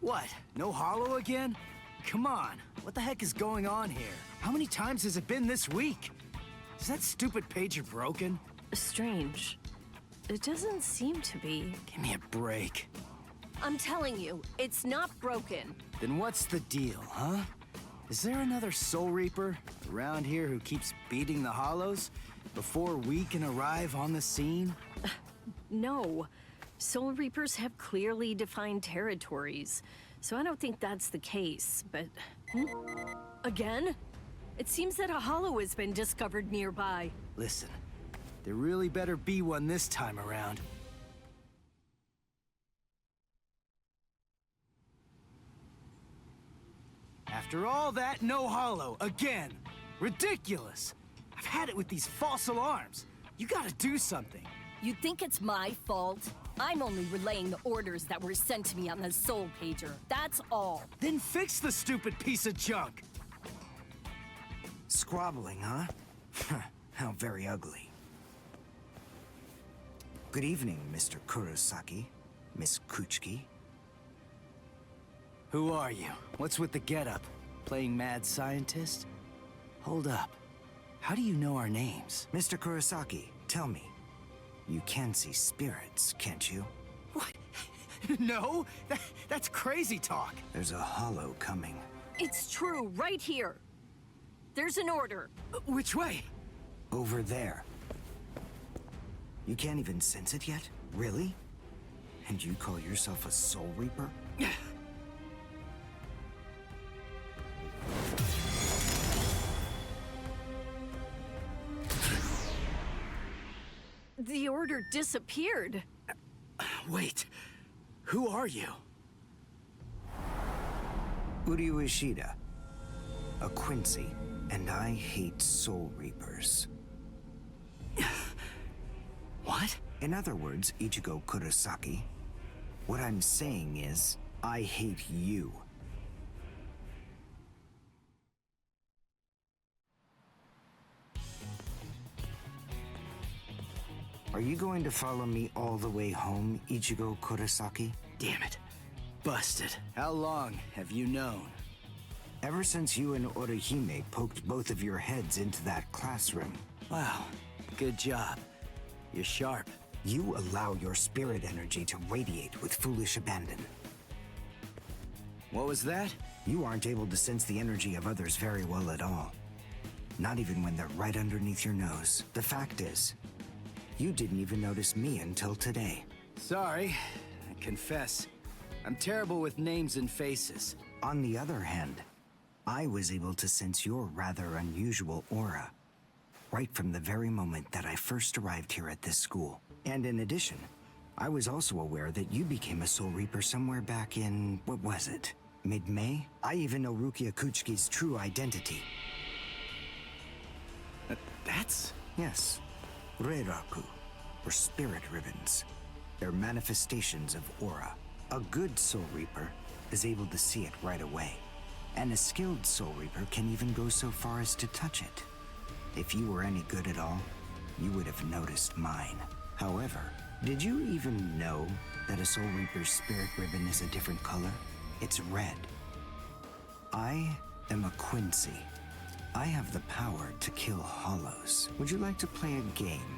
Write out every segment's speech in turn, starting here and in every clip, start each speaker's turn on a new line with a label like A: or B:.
A: What? No hollow again? Come on, what the heck is going on here? How many times has it been this week? Is that stupid pager broken?
B: Strange. It doesn't seem to be.
A: Give me a break.
B: I'm telling you, it's not broken.
A: Then what's the deal, huh? Is there another Soul Reaper around here who keeps beating the hollows before we can arrive on the scene?
B: No. Soul Reapers have clearly defined territories, so I don't think that's the case, but... Again? It seems that a hollow has been discovered nearby.
A: Listen, there really better be one this time around. After all that, no hollow, again! Ridiculous! I've had it with these false alarms. You gotta do something.
C: You think it's my fault? I'm only relaying the orders that were sent to me on the Soul Pager. That's all.
A: Then fix the stupid piece of junk!
D: Squabbling, huh? How very ugly. Good evening, Mr. Kurosaki, Miss Kuchiki.
A: Who are you? What's with the getup? Playing mad scientist? Hold up. How do you know our names?
D: Mr. Kurosaki, tell me. You can see spirits, can't you?
A: What? No? That's crazy talk.
D: There's a hollow coming.
B: It's true, right here. There's an order.
A: Which way?
D: Over there. You can't even sense it yet? Really? And you call yourself a Soul Reaper?
B: The order disappeared.
A: Wait. Who are you?
D: Uryu Ishida. A Quincy. And I hate Soul Reapers.
A: What?
D: In other words, Ichigo Kurosaki, what I'm saying is, I hate you. Are you going to follow me all the way home, Ichigo Kurosaki?
A: Damn it. Busted. How long have you known?
D: Ever since you and Orihime poked both of your heads into that classroom.
A: Wow. Good job. You're sharp.
D: You allow your spirit energy to radiate with foolish abandon.
A: What was that?
D: You aren't able to sense the energy of others very well at all. Not even when they're right underneath your nose. The fact is, you didn't even notice me until today.
A: Sorry. I confess. I'm terrible with names and faces.
D: On the other hand, I was able to sense your rather unusual aura right from the very moment that I first arrived here at this school. And in addition, I was also aware that you became a Soul Reaper somewhere back in, what was it? Mid-May? I even know Rukia Kuchiki's true identity.
A: That's...
D: Yes. Reiraku, or spirit ribbons. They're manifestations of aura. A good Soul Reaper is able to see it right away. And a skilled Soul Reaper can even go so far as to touch it. If you were any good at all, you would have noticed mine. However, did you even know that a Soul Reaper's spirit ribbon is a different color? It's red. I am a Quincy. I have the power to kill hollows. Would you like to play a game,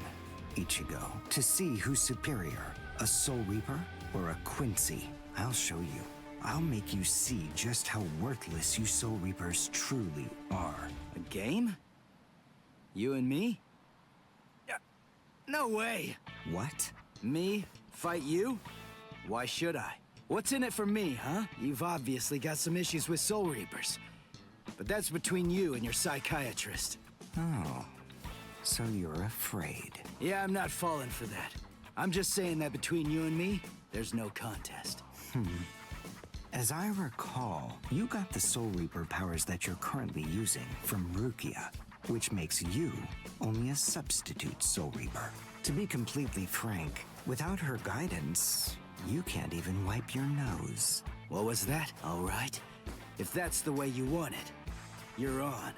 D: Ichigo, to see who's superior, a Soul Reaper or a Quincy? I'll show you. I'll make you see just how worthless you Soul Reapers truly are.
A: A game? You and me? No way!
D: What?
A: Me? Fight you? Why should I? What's in it for me, huh? You've obviously got some issues with Soul Reapers. But that's between you and your psychiatrist.
D: Oh, so you're afraid.
A: Yeah, I'm not falling for that. I'm just saying that between you and me, there's no contest.
D: As I recall, you got the Soul Reaper powers that you're currently using from Rukia, which makes you only a substitute Soul Reaper. To be completely frank, without her guidance, you can't even wipe your nose.
A: What was that? All right. If that's the way you want it, you're on.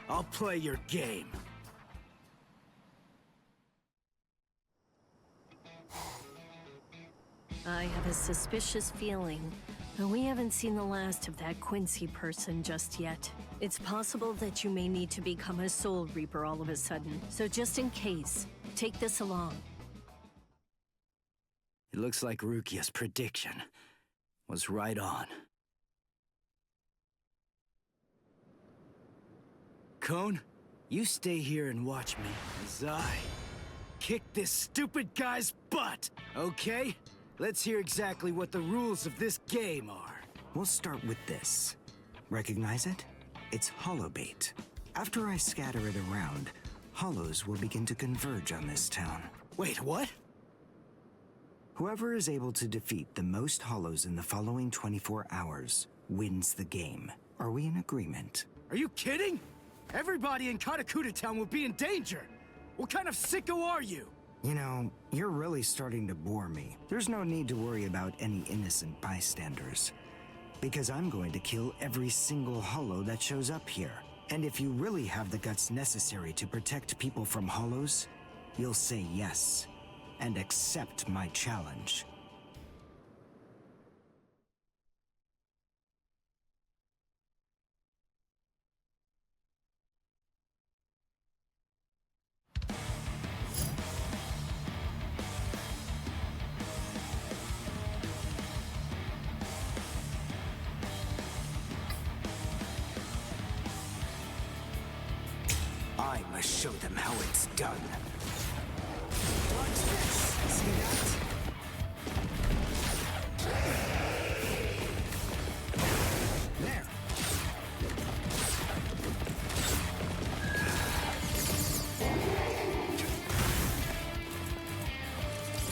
A: I'll play your game.
B: I have a suspicious feeling Well, we haven't seen the last of that Quincy person just yet. It's possible that you may need to become a Soul Reaper all of a sudden. So just in case, take this along.
A: It looks like Rukia's prediction was right on. Cone, you stay here and watch me as I kick this stupid guy's butt, okay? Let's hear exactly what the rules of this game are.
D: We'll start with this. Recognize it? It's holobait. After I scatter it around, hollows will begin to converge on this town.
A: Wait, what?
D: Whoever is able to defeat the most hollows in the following 24 hours wins the game. Are we in agreement?
A: Are you kidding? Everybody in Katakuta Town will be in danger. What kind of sicko are you?
D: You know, you're really starting to bore me. There's no need to worry about any innocent bystanders. Because I'm going to kill every single hollow that shows up here. And if you really have the guts necessary to protect people from hollows, you'll say yes. And accept my challenge. I must show them how it's done. Watch this! See that? There!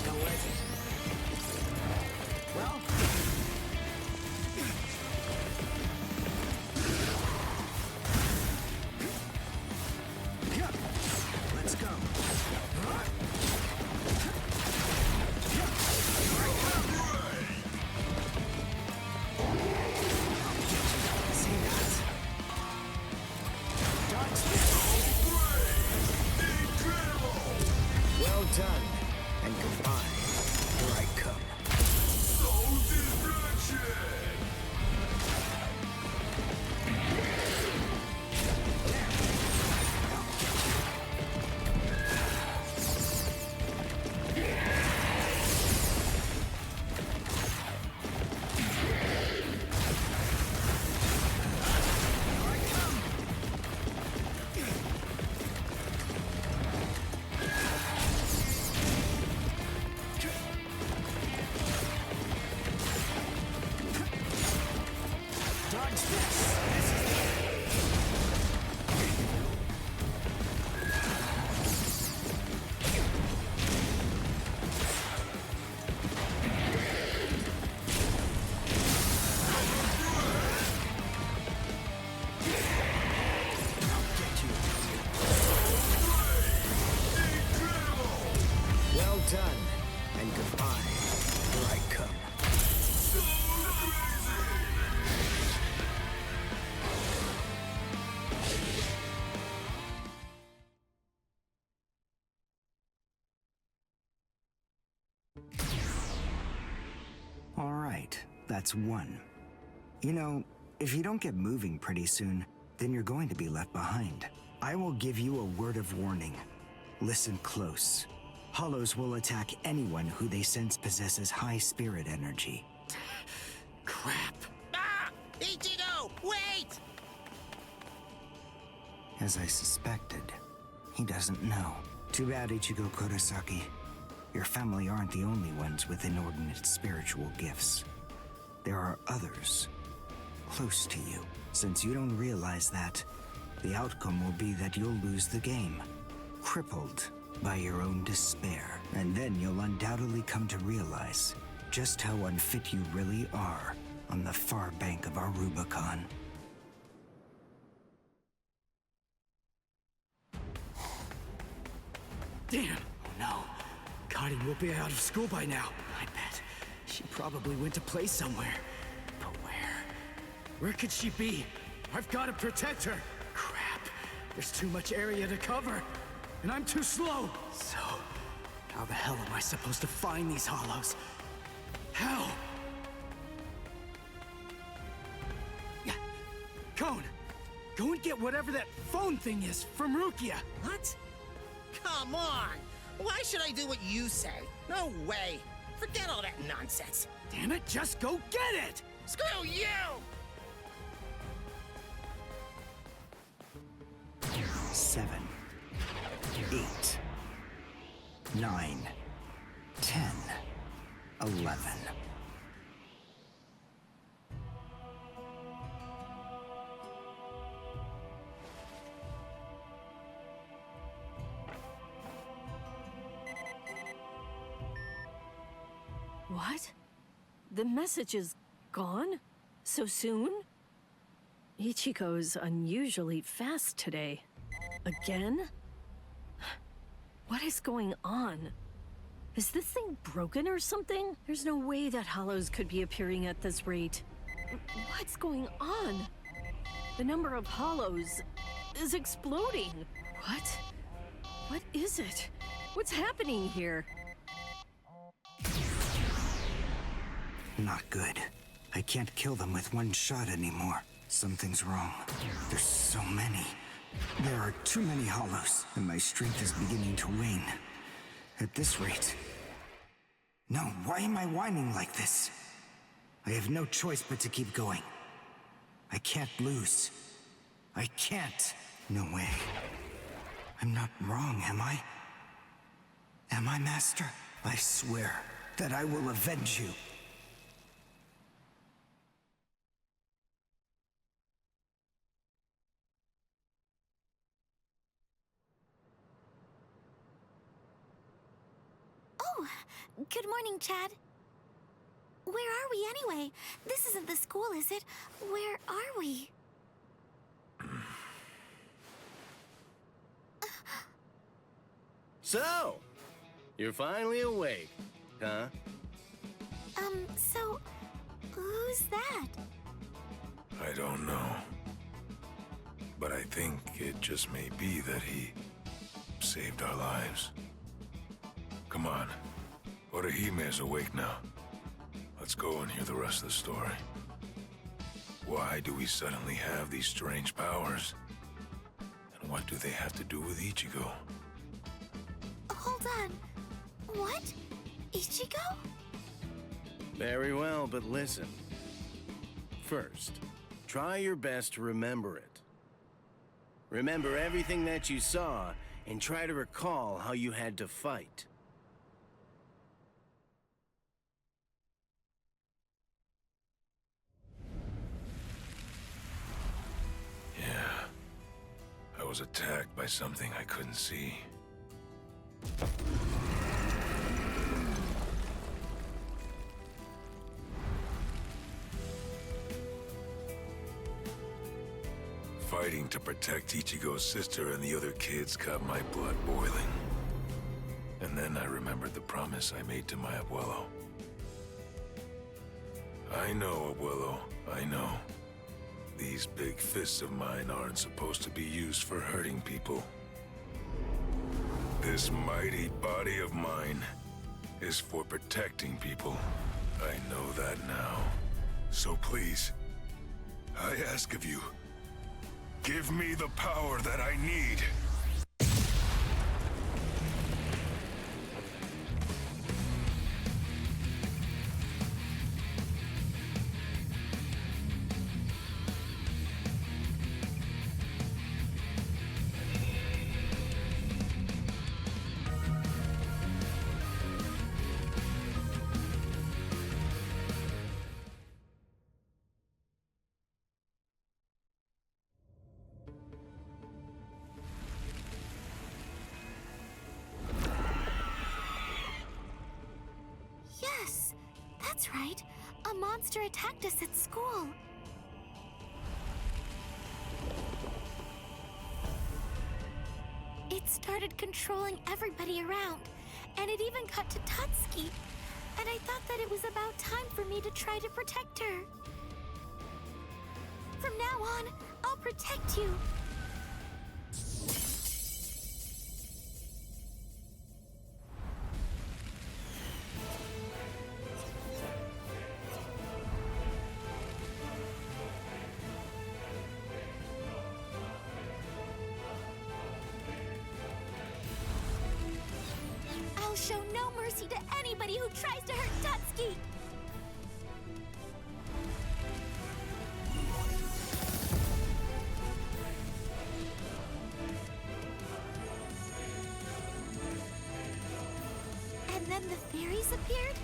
D: How was it? Well? Let's go. See that? Dodge this. Well done, and goodbye. Here I come. Dodge this. Well done, and goodbye. Here I come. All right, that's one. You know, if you don't get moving pretty soon, then you're going to be left behind. I will give you a word of warning. Listen close. Hollows will attack anyone who they sense possesses high spirit energy.
A: Crap.
E: Ah! Ichigo, wait!
D: As I suspected, he doesn't know. Too bad, Ichigo Kurosaki. Your family aren't the only ones with inordinate spiritual gifts. There are others close to you. Since you don't realize that, the outcome will be that you'll lose the game, crippled by your own despair. And then you'll undoubtedly come to realize just how unfit you really are on the far bank of our Rubicon.
A: Damn. Oh no. Karin will be out of school by now. I bet. She probably went to play somewhere. But where? Where could she be? I've got to protect her. Crap. There's too much area to cover. And I'm too slow. So, how the hell am I supposed to find these hollows? How? Cone, go and get whatever that phone thing is from Rukia.
E: What? Come on! Why should I do what you say? No way! Forget all that nonsense!
A: Damn it, just go get it!
E: Screw you!
D: 7, 8, 9, 10, 11.
B: What? The message is gone? So soon? Ichigo's unusually fast today. Again? What is going on? Is this thing broken or something? There's no way that hollows could be appearing at this rate. What's going on? The number of hollows is exploding. What? What is it? What's happening here?
D: Not good. I can't kill them with one shot anymore. Something's wrong. There's so many. There are too many hollows, and my strength is beginning to wane. At this rate... No, why am I whining like this? I have no choice but to keep going. I can't lose. I can't. No way. I'm not wrong, am I? Am I, Master? I swear that I will avenge you.
F: Oh, good morning, Chad. Where are we anyway? This isn't the school, is it? Where are we?
G: So, you're finally awake, huh?
F: So, who's that?
H: I don't know. But I think it just may be that he saved our lives. Come on. Orihime is awake now. Let's go and hear the rest of the story. Why do we suddenly have these strange powers? And what do they have to do with Ichigo?
F: Hold on. What? Ichigo?
G: Very well, but listen. First, try your best to remember it. Remember everything that you saw, and try to recall how you had to fight.
H: Yeah. I was attacked by something I couldn't see. Fighting to protect Ichigo's sister and the other kids got my blood boiling. And then I remembered the promise I made to my abuelo. I know, abuelo, I know. These big fists of mine aren't supposed to be used for hurting people. This mighty body of mine is for protecting people. I know that now. So please, I ask of you, give me the power that I need.
F: Yes, that's right. A monster attacked us at school. It started controlling everybody around, and it even got to Tutsuki. And I thought that it was about time for me to try to protect her. From now on, I'll protect you. I'll show no mercy to anybody who tries to hurt Tutski! And then the fairies appeared,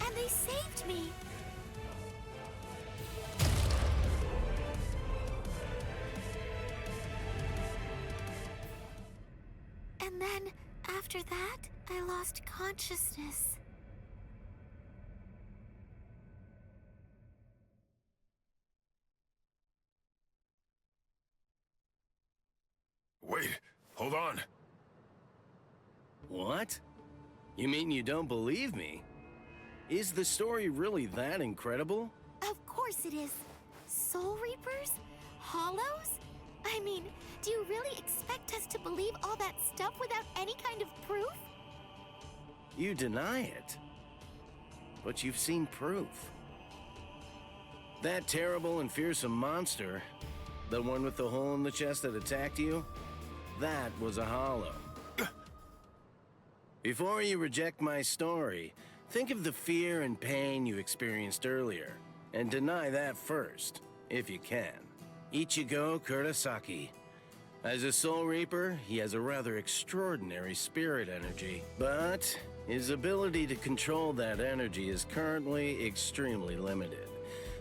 F: and they saved me. And then, after that, I lost consciousness.
H: Wait, hold on.
G: What? You mean you don't believe me? Is the story really that incredible?
F: Of course it is. Soul Reapers? Hollows? I mean, do you really expect us to believe all that stuff without any kind of proof?
G: You deny it. But you've seen proof. That terrible and fearsome monster, the one with the hole in the chest that attacked you, that was a hollow. Before you reject my story, think of the fear and pain you experienced earlier, and deny that first, if you can. Ichigo Kurosaki. As a Soul Reaper, he has a rather extraordinary spirit energy, but his ability to control that energy is currently extremely limited.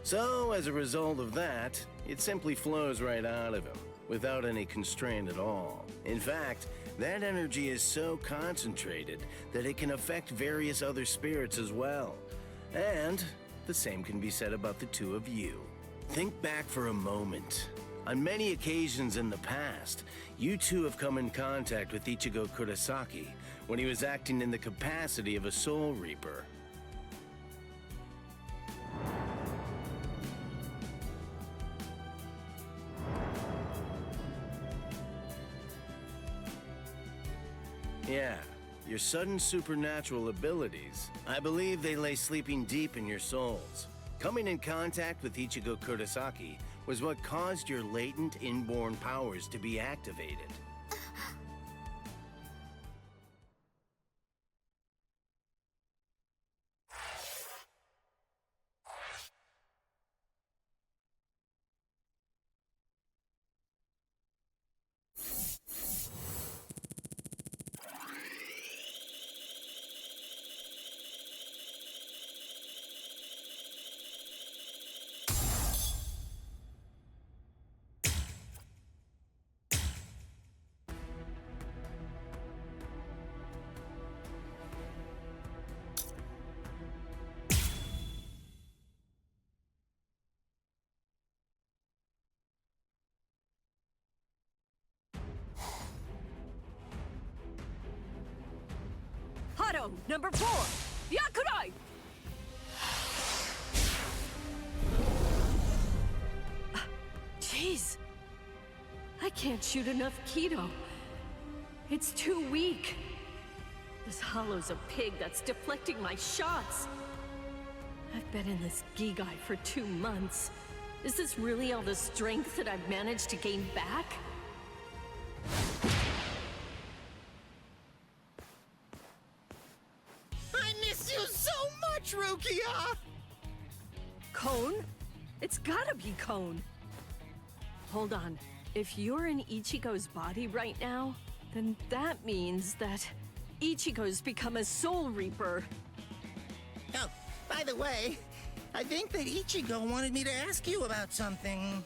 G: So, as a result of that, it simply flows right out of him, without any constraint at all. In fact, that energy is so concentrated that it can affect various other spirits as well. And the same can be said about the two of you. Think back for a moment. On many occasions in the past, you two have come in contact with Ichigo Kurosaki when he was acting in the capacity of a Soul Reaper. Yeah, your sudden supernatural abilities, I believe they lay sleeping deep in your souls. Coming in contact with Ichigo Kurosaki was what caused your latent inborn powers to be activated.
B: Hado, number 4! Yakurai! Jeez. I can't shoot enough Kido. It's too weak. This hollow's a pig that's deflecting my shots. I've been in this Gigai for 2 months. Is this really all the strength that I've managed to gain back?
E: I miss you so much, Rukia!
B: Cone? It's gotta be Cone. Hold on. If you're in Ichigo's body right now, then that means that Ichigo's become a Soul Reaper.
E: Oh, by the way, I think that Ichigo wanted me to ask you about something.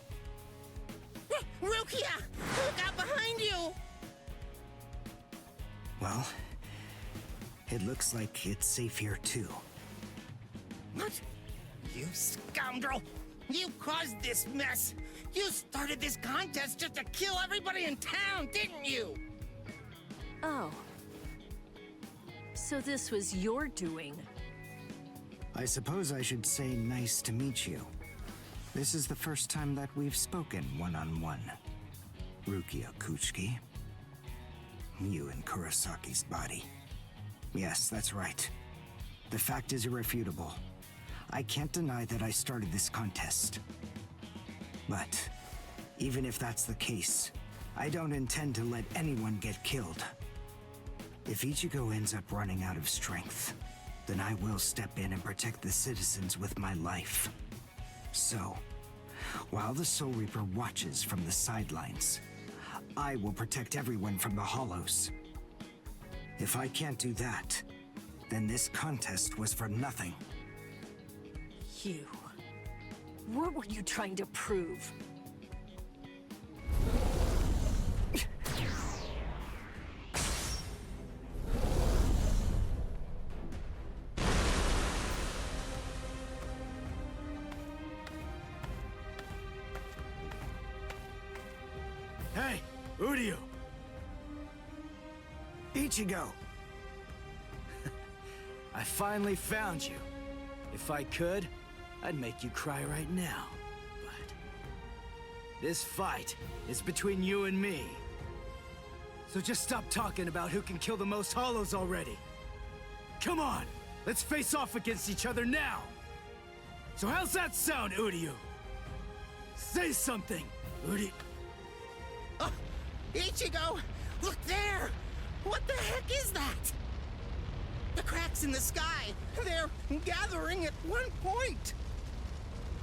E: Rukia! Look out behind you!
D: Well, it looks like it's safe here too.
E: What? You scoundrel! You caused this mess! You started this contest just to kill everybody in town, didn't you?
B: Oh. So this was your doing.
D: I suppose I should say nice to meet you. This is the first time that we've spoken one-on-one. Rukia Kuchiki. You in Kurosaki's body. Yes, that's right. The fact is irrefutable. I can't deny that I started this contest. But even if that's the case, I don't intend to let anyone get killed. If Ichigo ends up running out of strength, then I will step in and protect the citizens with my life. So, while the Soul Reaper watches from the sidelines, I will protect everyone from the Hollows. If I can't do that, then this contest was for nothing.
B: You. What were you trying to prove?
A: Hey, Uryu!
D: Ichigo!
A: I finally found you. If I could, I'd make you cry right now. But this fight is between you and me. So just stop talking about who can kill the most Hollows already. Come on, let's face off against each other now. So how's that sound, Uryu? Say something, Uryu.
E: Ichigo! Look there! What the heck is that? The cracks in the sky! They're gathering at one point!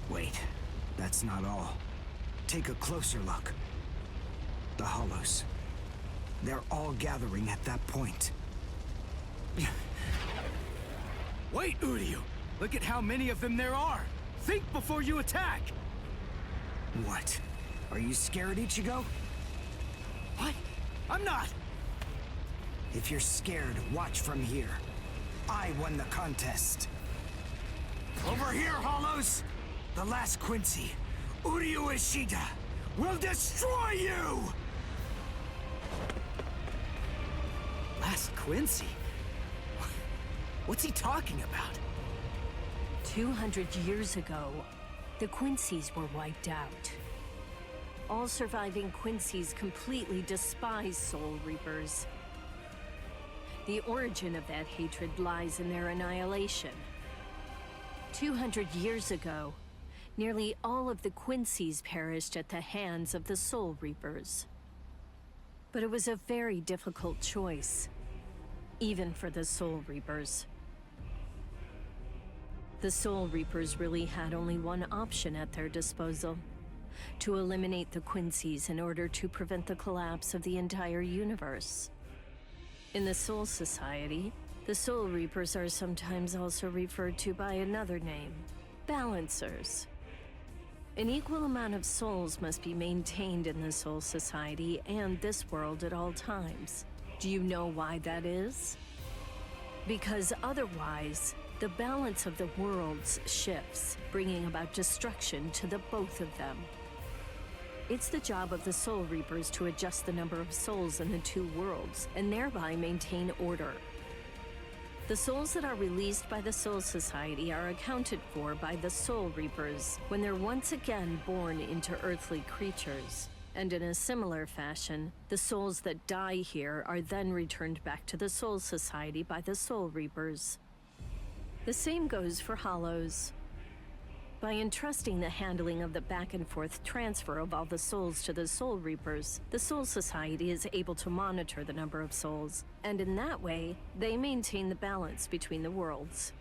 D: Wait, that's not all. Take a closer look. The Hollows. They're all gathering at that point.
A: Wait, Uryu! Look at how many of them there are! Think before you attack!
D: What? Are you scared, Ichigo?
A: What? I'm not!
D: If you're scared, watch from here. I won the contest. Over here, Hollows! The last Quincy, Uryu Ishida, will destroy you!
A: Last Quincy? What's he talking about?
B: 200 years ago, the Quincy's were wiped out. All surviving Quincy's completely despise Soul Reapers. The origin of that hatred lies in their annihilation. 200 years ago, nearly all of the Quincy's perished at the hands of the Soul Reapers. But it was a very difficult choice, even for the Soul Reapers. The Soul Reapers really had only one option at their disposal: to eliminate the Quincy's in order to prevent the collapse of the entire universe. In the Soul Society, the Soul Reapers are sometimes also referred to by another name: Balancers. An equal amount of souls must be maintained in the Soul Society and this world at all times. Do you know why that is? Because otherwise, the balance of the worlds shifts, bringing about destruction to the both of them. It's the job of the Soul Reapers to adjust the number of souls in the two worlds, and thereby maintain order. The souls that are released by the Soul Society are accounted for by the Soul Reapers when they're once again born into earthly creatures. And in a similar fashion, the souls that die here are then returned back to the Soul Society by the Soul Reapers. The same goes for Hollows. By entrusting the handling of the back-and-forth transfer of all the souls to the Soul Reapers, the Soul Society is able to monitor the number of souls, and in that way, they maintain the balance between the worlds.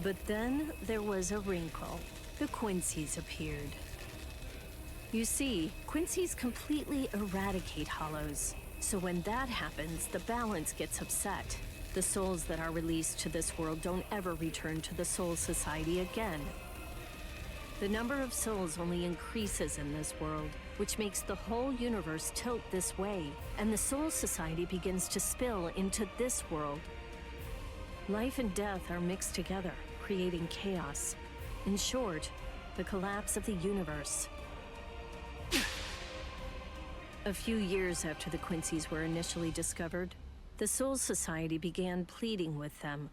B: But then there was a wrinkle. The Quincy's appeared. You see, Quincy's completely eradicate Hollows, so when that happens, the balance gets upset. The souls that are released to this world don't ever return to the Soul Society again. The number of souls only increases in this world, which makes the whole universe tilt this way, and the Soul Society begins to spill into this world. Life and death are mixed together, creating chaos. In short, the collapse of the universe. A few years after the Quincy's were initially discovered, the Soul Society began pleading with them,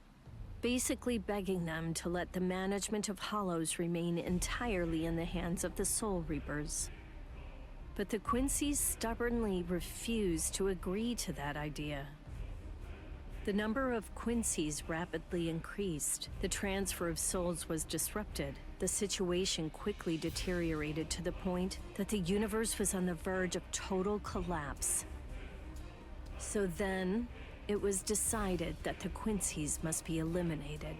B: basically begging them to let the management of Hollows remain entirely in the hands of the Soul Reapers. But the Quincy's stubbornly refused to agree to that idea. The number of Quincy's rapidly increased. The transfer of souls was disrupted. The situation quickly deteriorated to the point that the universe was on the verge of total collapse. So then, it was decided that the Quincy's must be eliminated.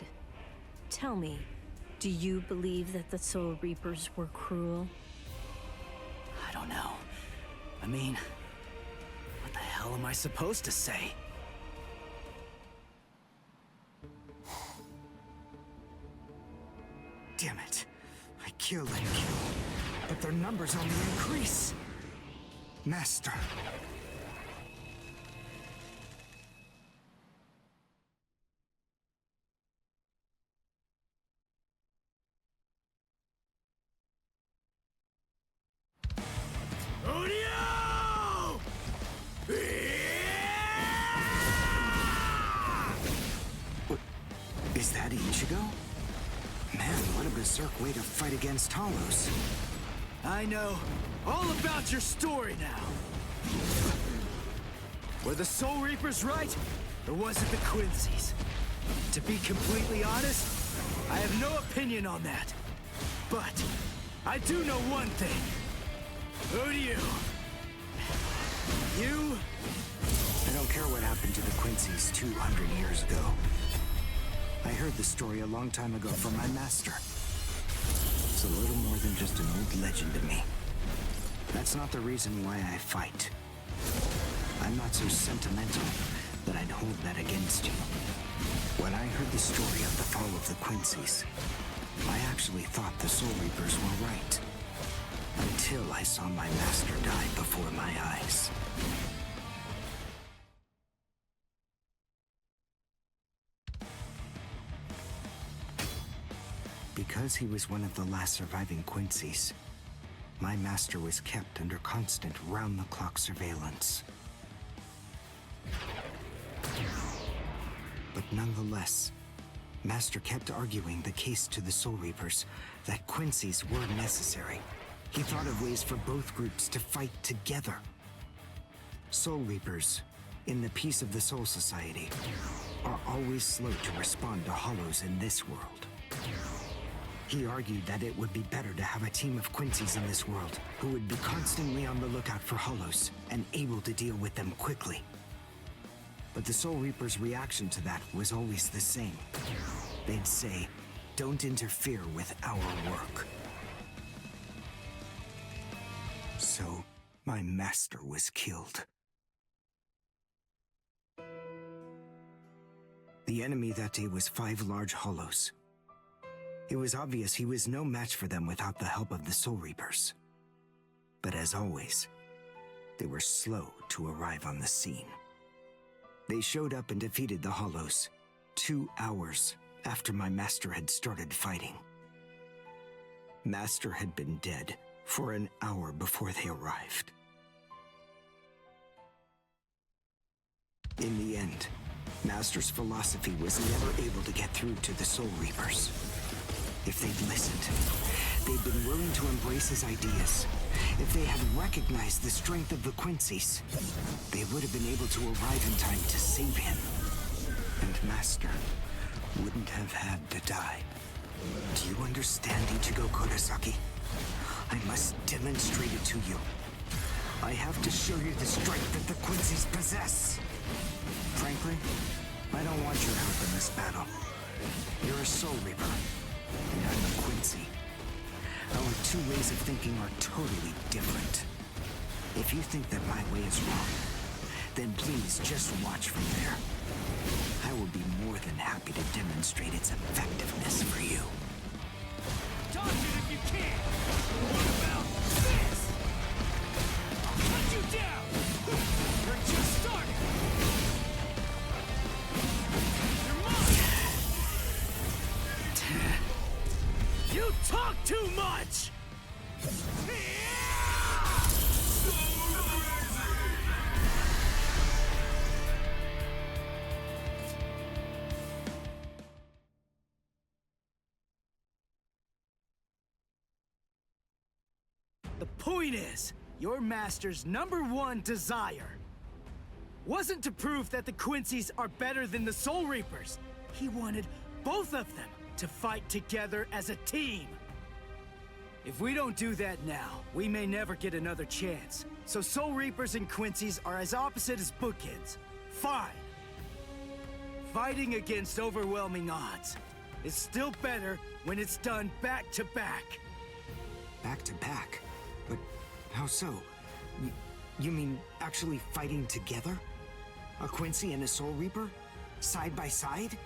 B: Tell me, do you believe that the Soul Reapers were cruel?
A: I don't know. I mean, what the hell am I supposed to say?
D: Damn it. I killed and killed, but their numbers only increase. Master.
A: Odio!
D: Is that Ichigo? Man, what a berserk way to fight against Hollows.
A: I know all about your story now. Were the Soul Reapers right, or was it the Quincy's? To be completely honest, I have no opinion on that. But I do know one thing. Who do you? You?
D: I don't care what happened to the Quincy's 200 years ago. I heard the story a long time ago from my master. It's a little more than just an old legend to me. That's not the reason why I fight. I'm not so sentimental that I'd hold that against you. When I heard the story of the fall of the Quincy's, I actually thought the Soul Reapers were right. Until I saw my master die before my eyes. Because he was one of the last surviving Quincy's, my master was kept under constant round-the-clock surveillance. But nonetheless, Master kept arguing the case to the Soul Reapers that Quincy's were necessary. He thought of ways for both groups to fight together. Soul Reapers, in the peace of the Soul Society, are always slow to respond to Hollows in this world. He argued that it would be better to have a team of Quincy's in this world who would be constantly on the lookout for Hollows and able to deal with them quickly. But the Soul Reapers' reaction to that was always the same. They'd say, "Don't interfere with our work." So, my master was killed. The enemy that day was 5 large Hollows. It was obvious he was no match for them without the help of the Soul Reapers. But as always, they were slow to arrive on the scene. They showed up and defeated the Hollows 2 hours after my master had started fighting. Master had been dead for an hour before they arrived. In the end, Master's philosophy was never able to get through to the Soul Reapers. If they'd listened, they'd been willing to embrace his ideas. If they had recognized the strength of the Quincy's, they would have been able to arrive in time to save him. And Master wouldn't have had to die. Do you understand, Ichigo Kurosaki? I must demonstrate it to you. I have to show you the strength that the Quincy's possess. Frankly, I don't want your help in this battle. You're a Soul Reaper, and I'm a Quincy. Our 2 ways of thinking are totally different. If you think that my way is wrong, then please just watch from there. I will be more than happy to demonstrate its effectiveness for you.
A: Dodge it if you can! What about this? I'll cut you down! We're just starting! You're mine! You talk too much! The point is, your master's #1 desire wasn't to prove that the Quincy's are better than the Soul Reapers. He wanted both of them to fight together as a team. If we don't do that now, we may never get another chance. So Soul Reapers and Quincy's are as opposite as bookends. Fine. Fighting against overwhelming odds is still better when it's done back to back.
D: Back to back? But how so? You mean actually fighting together? A Quincy and a Soul Reaper? Side by side?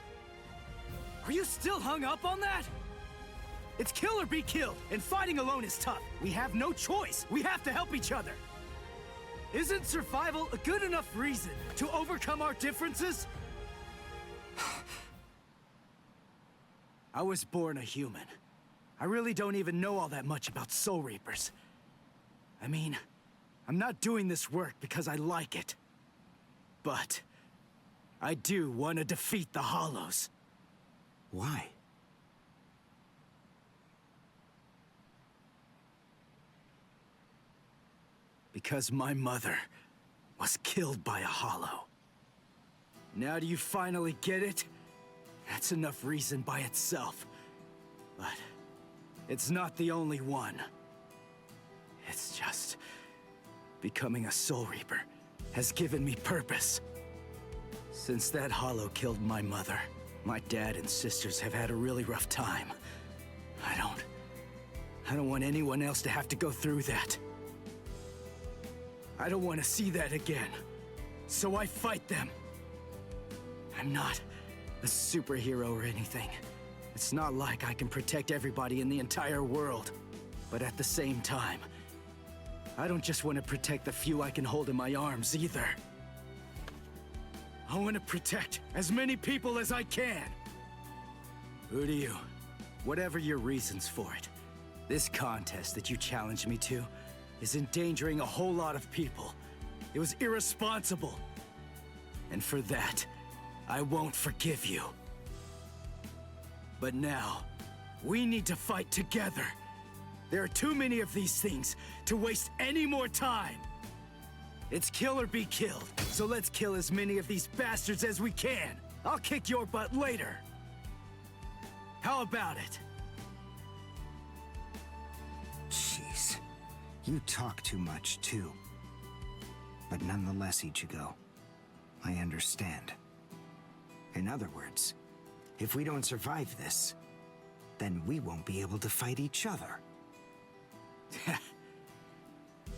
A: Are you still hung up on that? It's kill or be killed, and fighting alone is tough. We have no choice. We have to help each other. Isn't survival a good enough reason to overcome our differences? I was born a human. I really don't even know all that much about Soul Reapers. I mean, I'm not doing this work because I like it. But I do want to defeat the Hollows.
D: Why?
A: Because my mother was killed by a Hollow. Now do you finally get it? That's enough reason by itself. But it's not the only one. It's just becoming a Soul Reaper has given me purpose. Since that Hollow killed my mother, my dad and sisters have had a really rough time. I don't want anyone else to have to go through that. I don't want to see that again. So I fight them. I'm not a superhero or anything. It's not like I can protect everybody in the entire world. But at the same time, I don't just want to protect the few I can hold in my arms either. I want to protect as many people as I can. Who do you? Whatever your reasons for it, this contest that you challenged me to is endangering a whole lot of people. It was irresponsible. And for that, I won't forgive you. But now, we need to fight together. There are too many of these things to waste any more time. It's kill or be killed, so let's kill as many of these bastards as we can. I'll kick your butt later. How about it?
D: Jeez. You talk too much, too. But nonetheless, Ichigo, I understand. In other words, if we don't survive this, then we won't be able to fight each other.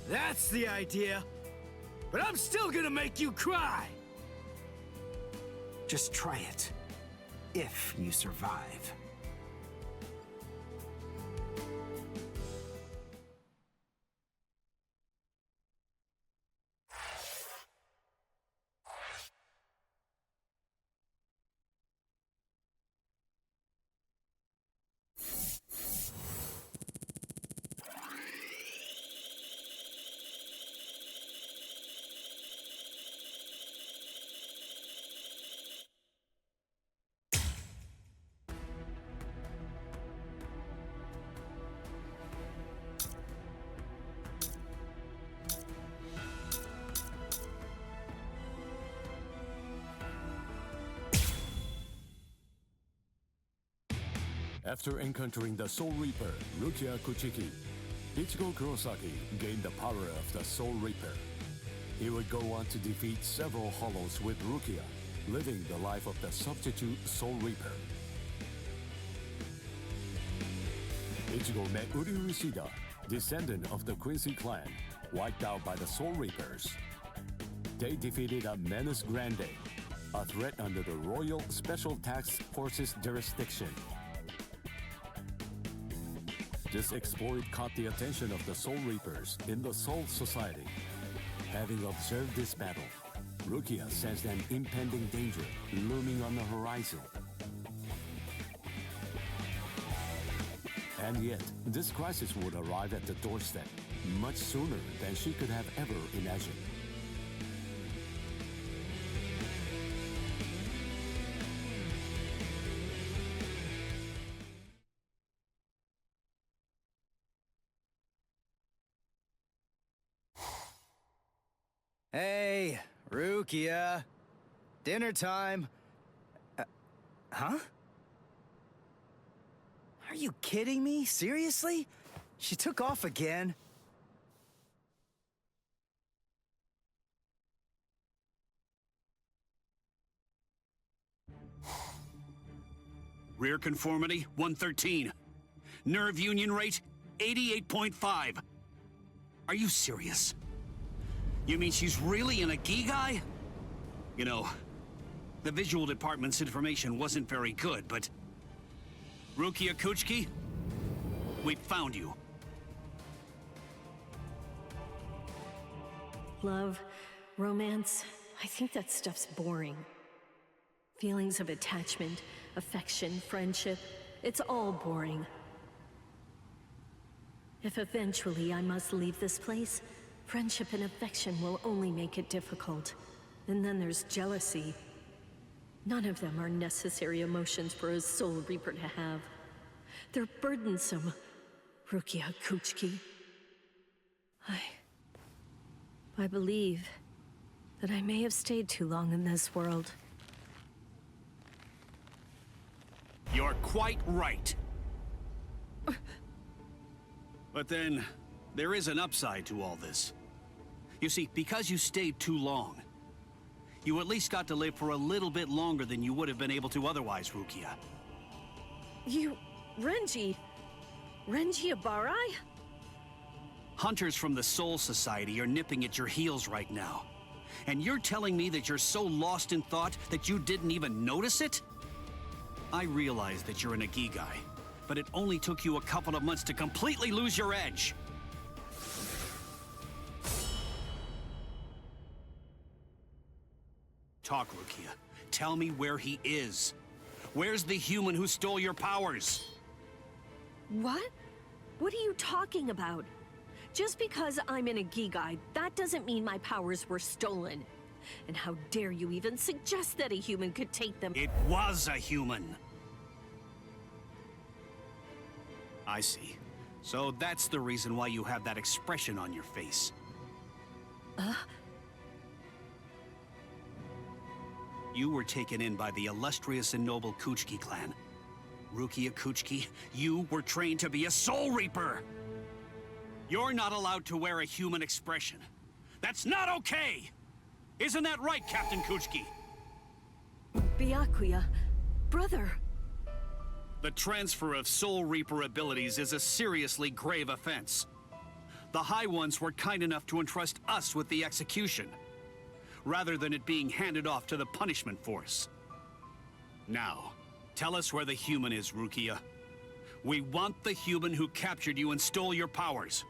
A: That's the idea. But I'm still gonna make you cry.
D: Just try it. If you survive.
I: After encountering the Soul Reaper, Rukia Kuchiki, Ichigo Kurosaki gained the power of the Soul Reaper. He would go on to defeat several Hollows with Rukia, living the life of the substitute Soul Reaper. Ichigo met Uryu Ishida, descendant of the Quincy clan, wiped out by the Soul Reapers. They defeated a Menace Grande, a threat under the Royal Special Task Force's jurisdiction. This exploit caught the attention of the Soul Reapers in the Soul Society. Having observed this battle, Rukia sensed an impending danger looming on the horizon. And yet, this crisis would arrive at the doorstep much sooner than she could have ever imagined.
A: Hey, Rukia. Dinner time. Huh? Are you kidding me? Seriously? She took off again?
J: Rear conformity, 113. Nerve union rate, 88.5. Are you serious? You mean she's really in a Gigai? You know, the visual department's information wasn't very good, but... Rukia Kuchiki, we found you.
B: Love, romance, I think that stuff's boring. Feelings of attachment, affection, friendship, it's all boring. If eventually I must leave this place, friendship and affection will only make it difficult. And then there's jealousy. None of them are necessary emotions for a Soul Reaper to have. They're burdensome, Rukia Kuchiki. I believe that I may have stayed too long in this world.
J: You're quite right. But then, there is an upside to all this. You see, because you stayed too long, you at least got to live for a little bit longer than you would have been able to otherwise, Rukia.
B: Renji Abarai?
J: Hunters from the Soul Society are nipping at your heels right now. And you're telling me that you're so lost in thought that you didn't even notice it? I realize that you're an Agigai, but it only took you a couple of months to completely lose your edge. Talk, Rukia. Tell me where he is. Where's the human who stole your powers?
B: What? What are you talking about? Just because I'm in a Gigai, that doesn't mean my powers were stolen. And how dare you even suggest that a human could take them?
J: It was a human. I see. So that's the reason why you have that expression on your face. You were taken in by the illustrious and noble Kuchiki clan. Rukia Kuchiki, you were trained to be a Soul Reaper! You're not allowed to wear a human expression. That's not okay! Isn't that right, Captain Kuchiki?
B: Byakuya, brother.
J: The transfer of Soul Reaper abilities is a seriously grave offense. The High Ones were kind enough to entrust us with the execution, rather than it being handed off to the punishment force. Now, tell us where the human is, Rukia. We want the human who captured you and stole your powers.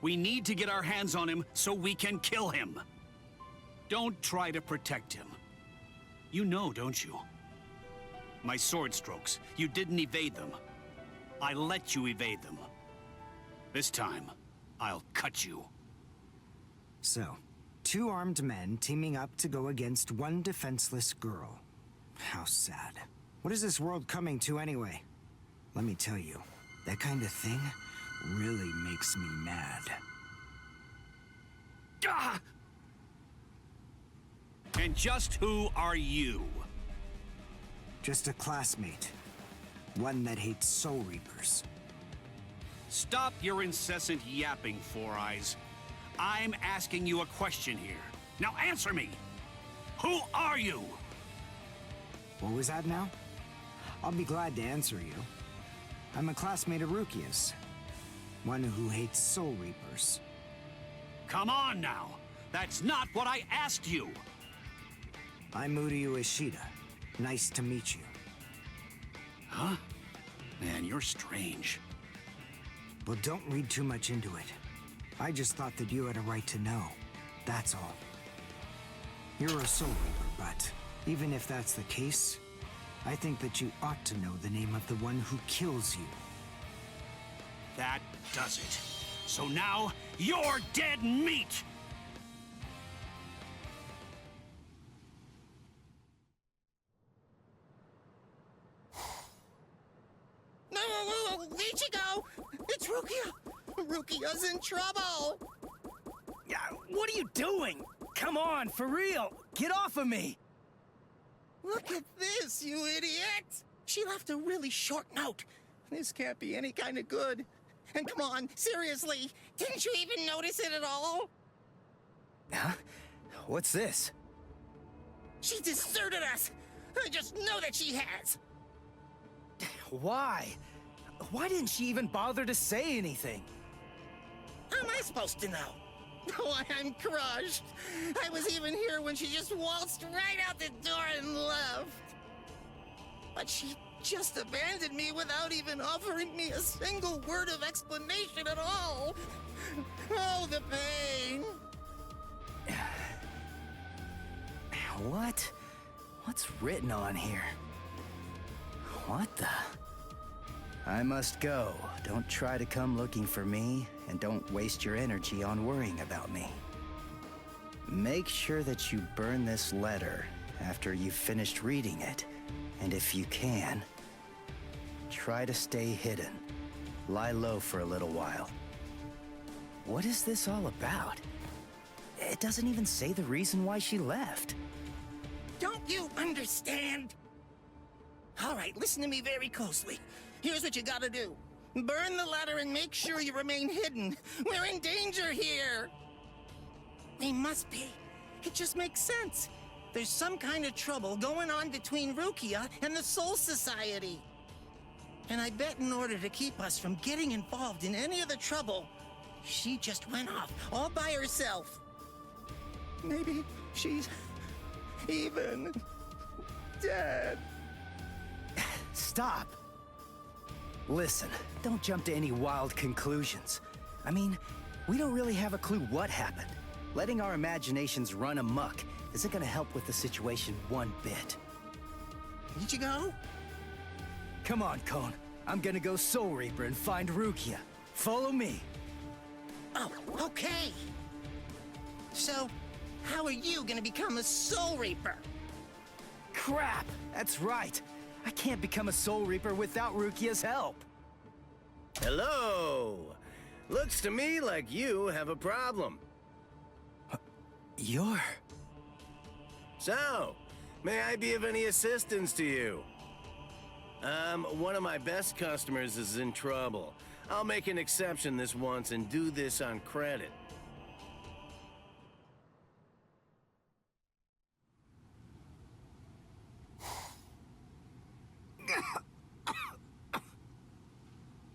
J: We need to get our hands on him so we can kill him. Don't try to protect him. You know, don't you? My sword strokes, you didn't evade them. I let you evade them. This time, I'll cut you.
D: So, two armed men teaming up to go against one defenseless girl. How sad. What is this world coming to anyway? Let me tell you, that kind of thing really makes me mad.
J: Ah! And just who are you?
D: Just a classmate. One that hates Soul Reapers.
J: Stop your incessant yapping, Four Eyes. I'm asking you a question here. Now answer me! Who are you?
D: What was that now? I'll be glad to answer you. I'm a classmate of Rukia's. One who hates Soul Reapers.
J: Come on now! That's not what I asked you!
D: I'm Uryu Ishida. Nice to meet you.
J: Huh? Man, you're strange.
D: Well, don't read too much into it. I just thought that you had a right to know. That's all. You're a Soul Reaper, but even if that's the case, I think that you ought to know the name of the one who kills you.
J: That does it. So now, you're dead meat!
E: No, Ichigo! It's Rukia! Rukia's in trouble!
A: Yeah, what are you doing? Come on, for real! Get off of me!
E: Look at this, you idiot! She left a really short note. This can't be any kind of good. And come on, seriously, didn't you even notice it at all?
A: Huh? What's this?
E: She deserted us! I just know that she has!
A: Why? Why didn't she even bother to say anything?
E: How am I supposed to know? Oh, I'm crushed. I was even here when she just waltzed right out the door and left. But she just abandoned me without even offering me a single word of explanation at all. Oh, the pain.
A: What? What's written on here? What the? I must go. Don't try to come looking for me, and don't waste your energy on worrying about me. Make sure that you burn this letter after you've finished reading it, and if you can, try to stay hidden. Lie low for a little while. What is this all about? It doesn't even say the reason why she left.
E: Don't you understand? All right, listen to me very closely. Here's what you gotta do. Burn the letter and make sure you remain hidden. We're in danger here. We must be. It just makes sense. There's some kind of trouble going on between Rukia and the Soul Society. And I bet in order to keep us from getting involved in any of the trouble, she just went off all by herself. Maybe she's even dead.
A: Stop. Listen, don't jump to any wild conclusions. I mean, we don't really have a clue what happened. Letting our imaginations run amok isn't gonna help with the situation one bit.
E: Did you go?
A: Come on, Cone. I'm gonna go Soul Reaper and find Rukia. Follow me.
E: Oh, okay. So, how are you gonna become a Soul Reaper?
A: Crap! That's right. I can't become a Soul Reaper without Rukia's help.
G: Hello! Looks to me like you have a problem.
A: You're...
G: So, may I be of any assistance to you? One of my best customers is in trouble. I'll make an exception this once and do this on credit.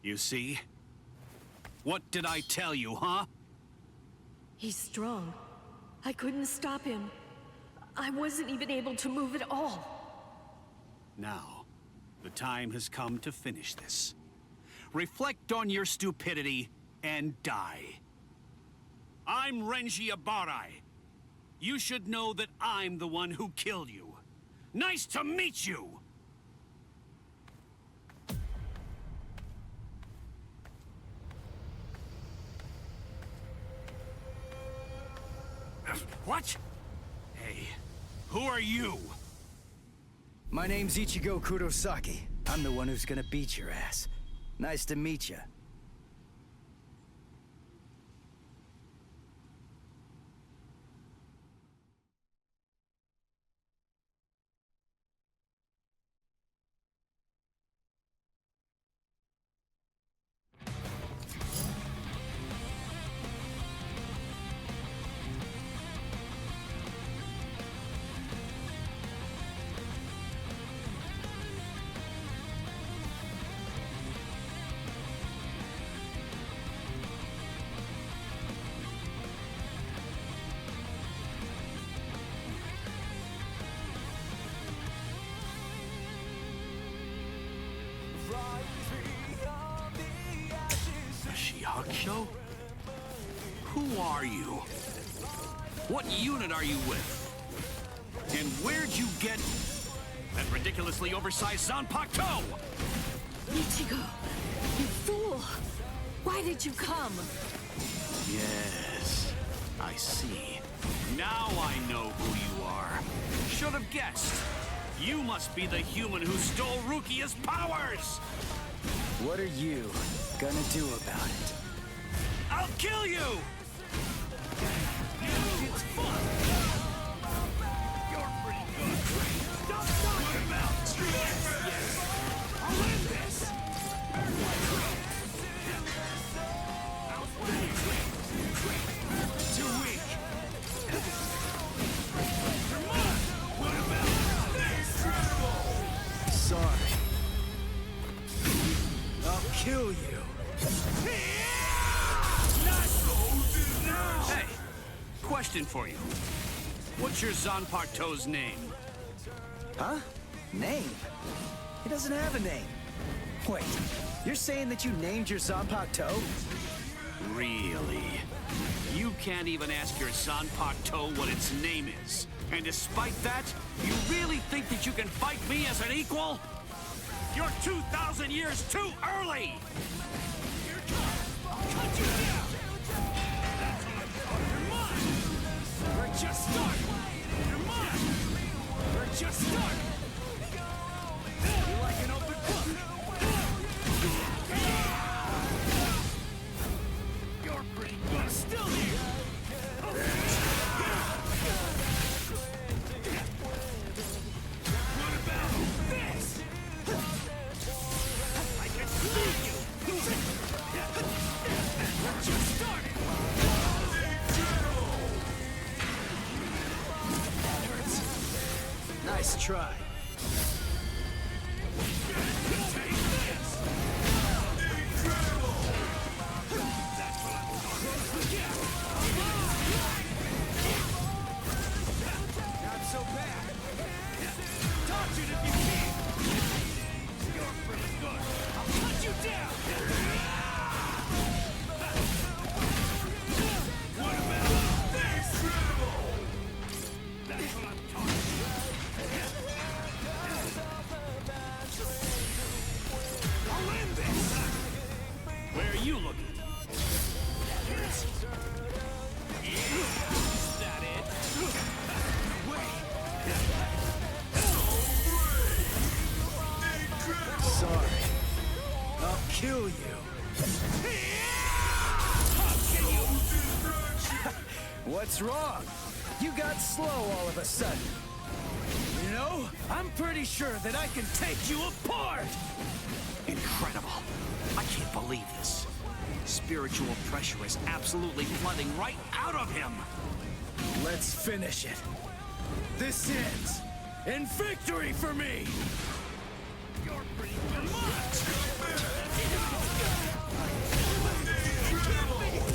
J: You see? What did I tell you, huh?
B: He's strong. I couldn't stop him. I wasn't even able to move at all.
J: Now, the time has come to finish this. Reflect on your stupidity and die. I'm Renji Abarai. You should know that I'm the one who killed you. Nice to meet you! What? Hey, who are you?
A: My name's Ichigo Kurosaki. I'm the one who's gonna beat your ass. Nice to meet you.
J: Show? Who are you? What unit are you with? And where'd you get that ridiculously oversized Zanpakuto?
B: Ichigo, you fool! Why did you come?
J: Yes, I see. Now I know who you are. Should have guessed. You must be the human who stole Rukia's powers!
A: What are you gonna do about it?
J: I'll kill you! It's fun! You're pretty good. Stop talking about yes. I'll end this! Too weak! Come on! What about this?
A: Sorry.
J: question for you. What's your Zanpakuto's name?
A: Huh? Name? He doesn't have a name. Wait, you're saying that you named your Zanpakuto?
J: Really? You can't even ask your Zanpakuto what its name is. And despite that, you really think that you can fight me as an equal? You're 2,000 years too early! Here it comes! I'll cut you down! That's what I'm talking. You're mine! We're just starting! You're mine! We're just starting! You're like an open book! You're pretty good! I'm still here! What about this? I can see you! We're just starting!
A: Nice try.
J: Take this! That's what I'm talking about.
A: Not so bad.
J: Dodge it if you can! You're pretty good! I'll cut you down! What about this? That's what I'm talking about. I'll end this! Where are you looking? Is that it?
A: Sorry. I'll kill you. What's wrong? You got slow all of a sudden. You know, I'm pretty sure that I can take you apart!
J: Incredible. I can't believe this. Spiritual pressure is absolutely flooding right out of him.
A: Let's finish it. This ends in victory for me!
J: You're pretty good.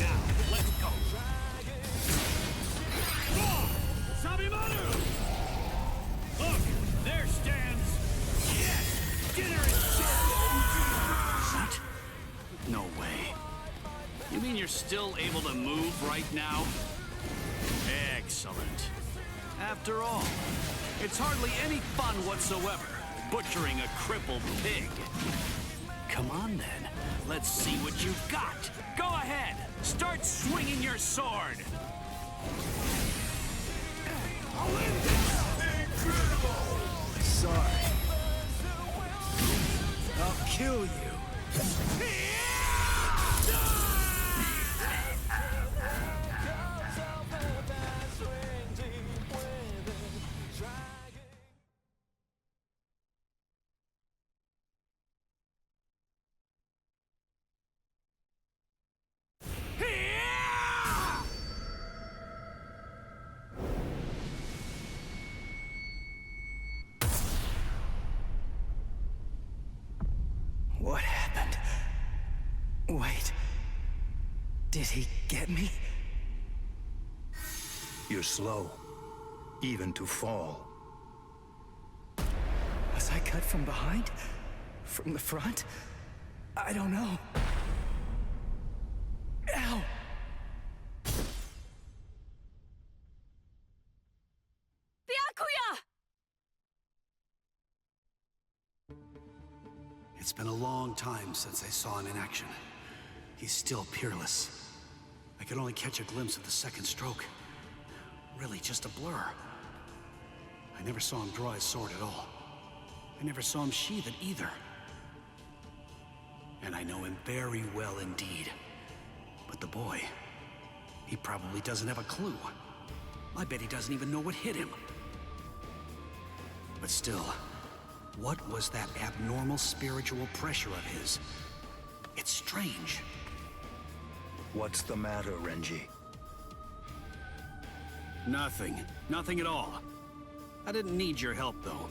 J: Now, let's go. Sabimaru! Look, there stands... Yes! Dinner is served! What? No way. You mean you're still able to move right now? Excellent. After all, it's hardly any fun whatsoever, butchering a crippled pig. Come on then, let's see what you've got. Go ahead, start swinging your sword. I'll end this! Incredible!
A: Sorry. I'll kill you. What happened? Wait. Did he get me?
H: You're slow, even to fall.
A: Was I cut from behind? From the front? I don't know. Ow!
B: Byakuya!
J: It's been a long time since I saw him in action. He's still peerless. I could only catch a glimpse of the second stroke. Really just a blur. I never saw him draw his sword at all. I never saw him sheath it either. And I know him very well indeed. But the boy, he probably doesn't have a clue. I bet he doesn't even know what hit him. But still, what was that abnormal spiritual pressure of his? It's strange.
H: What's the matter, Renji?
J: Nothing. Nothing at all. I didn't need your help, though.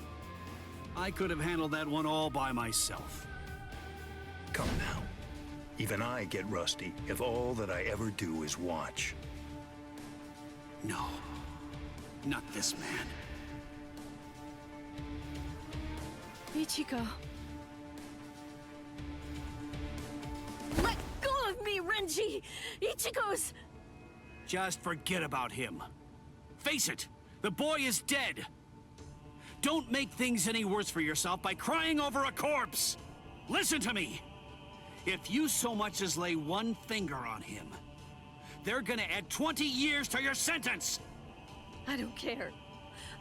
J: I could have handled that one all by myself.
H: Come now. Even I get rusty if all that I ever do is watch.
J: No. Not this man.
B: Ichigo. Let go of me, Renji! Ichigo's...
J: Just forget about him. Face it, the boy is dead. Don't make things any worse for yourself by crying over a corpse. Listen to me. If you so much as lay one finger on him, they're gonna add 20 years to your sentence.
B: I don't care.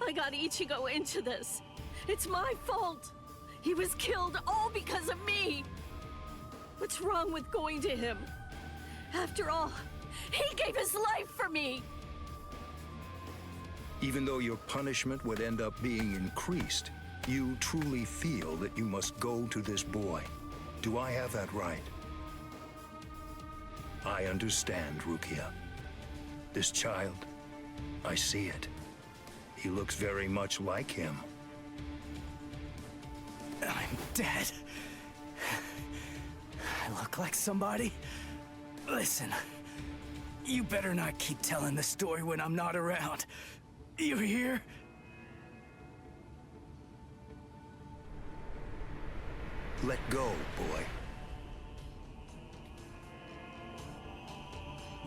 B: I got Ichigo into this. It's my fault. He was killed all because of me. What's wrong with going to him? After all, he gave his life for me.
K: Even though your punishment would end up being increased, you truly feel that you must go to this boy. Do I have that right? I understand, Rukia. This child, I see it. He looks very much like him.
A: I'm dead. I look like somebody? Listen, you better not keep telling the story when I'm not around. You hear?
K: Let go, boy.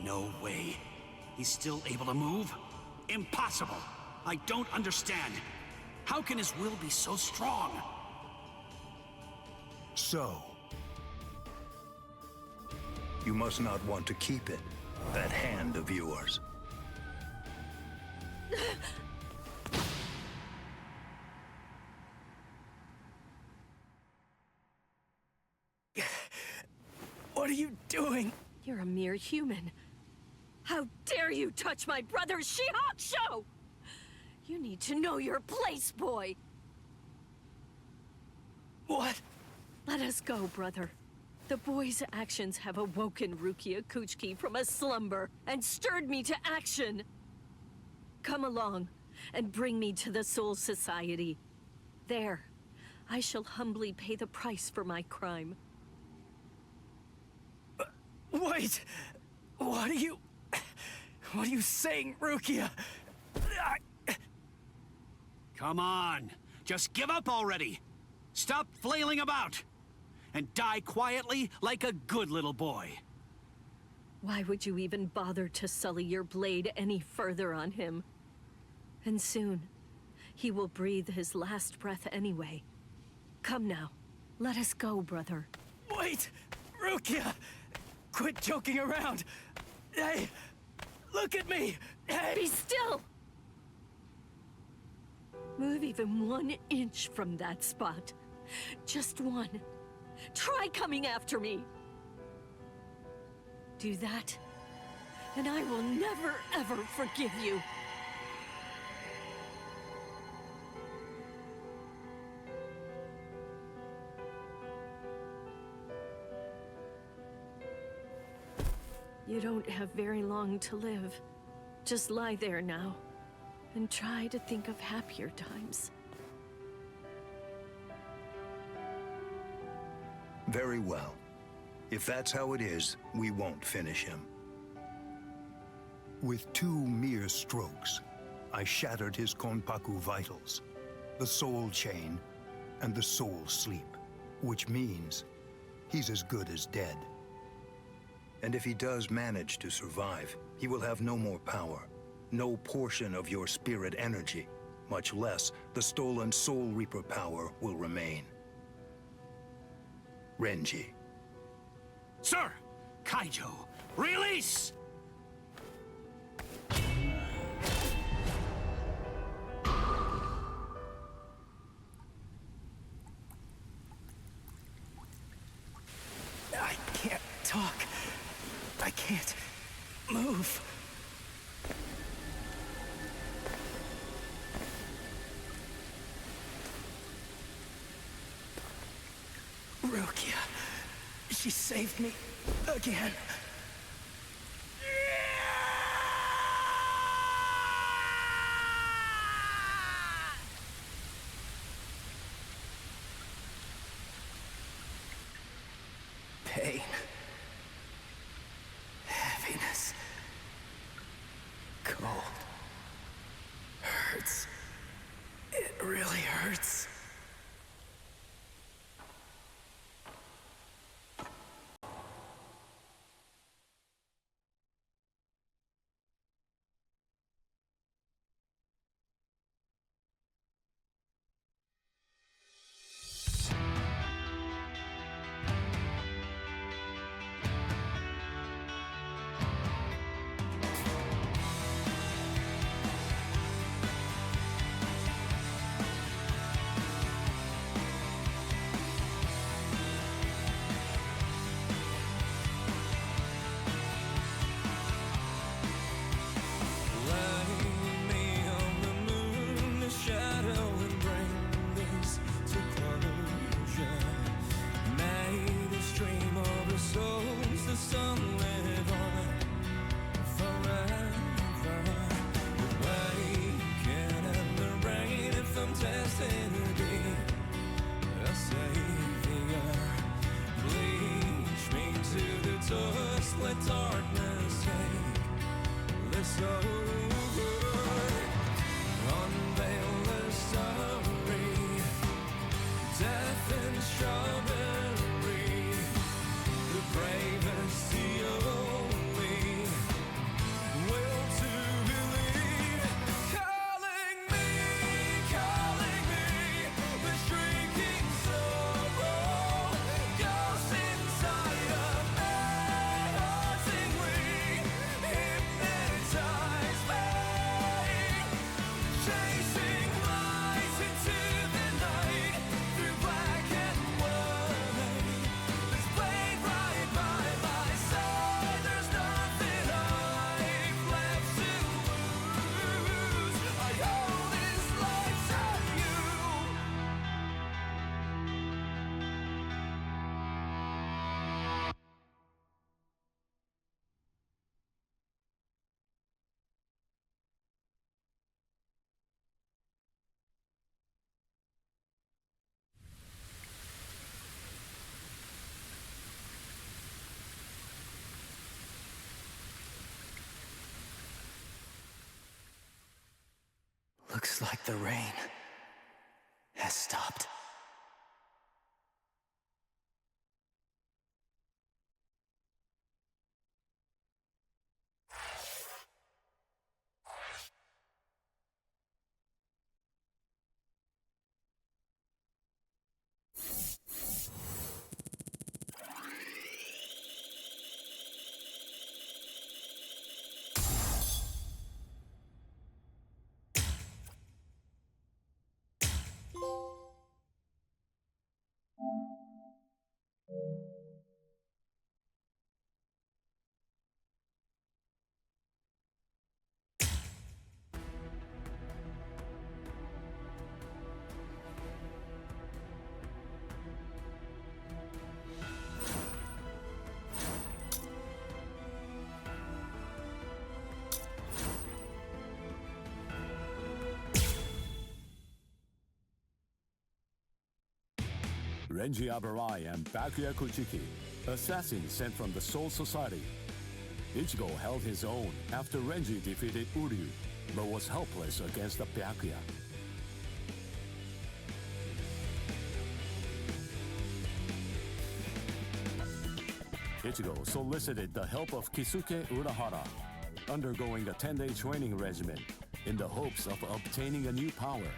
J: No way. He's still able to move? Impossible. I don't understand. How can his will be so strong?
K: So, you must not want to keep it, that hand of yours.
A: What are you doing?
B: You're a mere human. How dare you touch my brother Shihakusho! You need to know your place, boy.
A: What?
B: Let us go, brother. The boy's actions have awoken Rukia Kuchiki from a slumber and stirred me to action. Come along and bring me to the Soul Society. There, I shall humbly pay the price for my crime.
A: Wait! What are you saying, Rukia?
J: Come on. Just give up already. Stop flailing about. And die quietly like a good little boy.
B: Why would you even bother to sully your blade any further on him? And soon, he will breathe his last breath anyway. Come now, let us go, brother.
A: Wait! Rukia! Quit joking around! Hey! Look at me! Hey!
B: Be still! Move even 1 inch from that spot. Just one. Try coming after me. Do that, and I will never, ever forgive you. You don't have very long to live. Just lie there now, and try to think of happier times.
K: Very well. If that's how it is, we won't finish him. With 2 mere strokes, I shattered his Konpaku vitals, the soul chain, and the soul sleep, which means he's as good as dead. And if he does manage to survive, he will have no more power, no portion of your spirit energy, much less the stolen Soul Reaper power will remain. Renji.
J: Sir! Kaijo, release!
A: I can't talk. I can't move. Rukia. She saved me again. Pain. Heaviness. Cold. hurts. It really hurts. Looks like the rain has stopped.
I: Renji Abarai and Byakuya Kuchiki, assassins sent from the Soul Society. Ichigo held his own after Renji defeated Uryu, but was helpless against the Byakuya. Ichigo solicited the help of Kisuke Urahara, undergoing a 10-day training regimen in the hopes of obtaining a new power,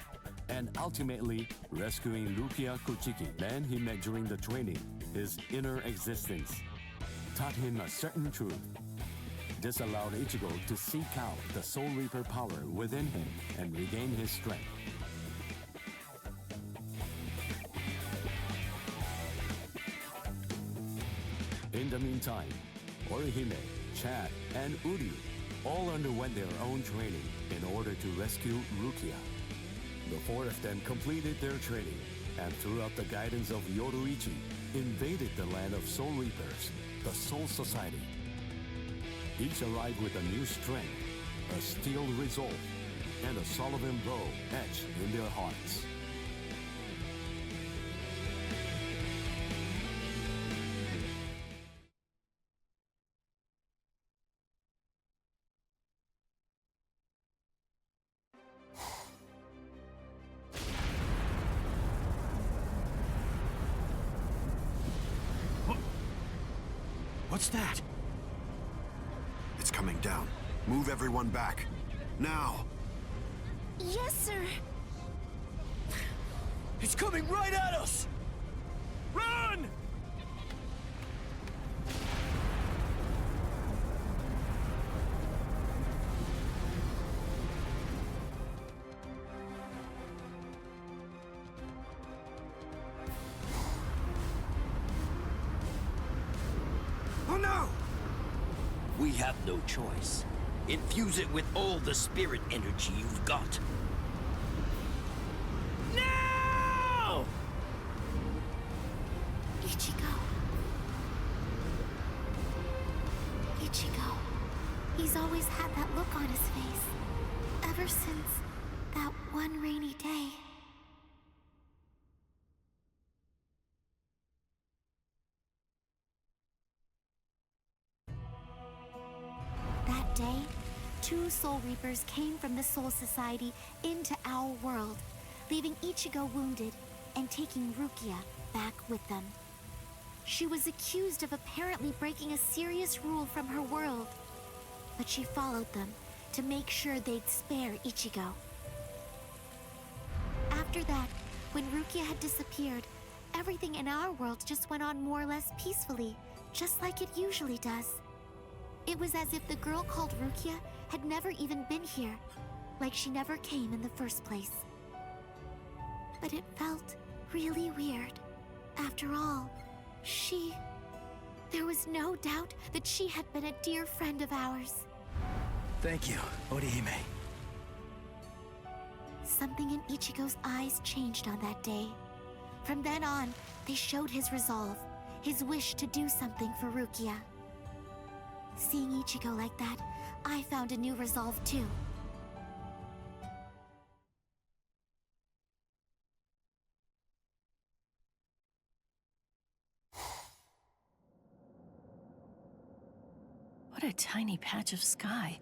I: and ultimately rescuing Rukia Kuchiki. Man he met during the training, his inner existence, taught him a certain truth. This allowed Ichigo to seek out the Soul Reaper power within him and regain his strength. In the meantime, Orihime, Chad, and Uryu all underwent their own training in order to rescue Rukia. The four of them completed their training, and throughout the guidance of Yoruichi, invaded the land of Soul Reapers, the Soul Society. Each arrived with a new strength, a steel resolve, and a Sullivan bow etched in their hearts.
A: What's that?
L: It's coming down. Move everyone back. Now!
F: Yes, sir.
A: It's coming right at us! Run!
L: Oh no!
M: We have no choice. Infuse it with all the spirit energy you've got.
A: No!
F: Ichigo. Ichigo. He's always had that look on his face. Ever since that one rainy day. That day, 2 Soul Reapers came from the Soul Society into our world, leaving Ichigo wounded and taking Rukia back with them. She was accused of apparently breaking a serious rule from her world, but she followed them to make sure they'd spare Ichigo. After that, when Rukia had disappeared, everything in our world just went on more or less peacefully, just like it usually does. It was as if the girl called Rukia had never even been here, like she never came in the first place. But it felt really weird. After all, there was no doubt that she had been a dear friend of ours.
A: Thank you, Orihime.
F: Something in Ichigo's eyes changed on that day. From then on, they showed his resolve, his wish to do something for Rukia. Seeing Ichigo like that, I found a new resolve too.
B: What a tiny patch of sky.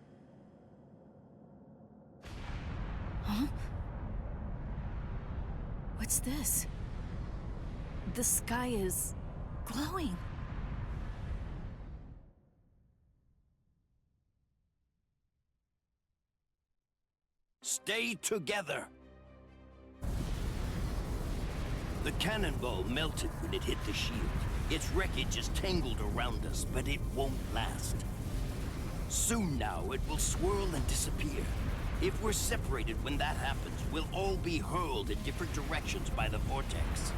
B: Huh? What's this? The sky is glowing.
M: Stay together. The cannonball melted when it hit the shield. Its wreckage is tangled around us, but it won't last. Soon now, it will swirl and disappear. If we're separated when that happens, we'll all be hurled in different directions by the vortex.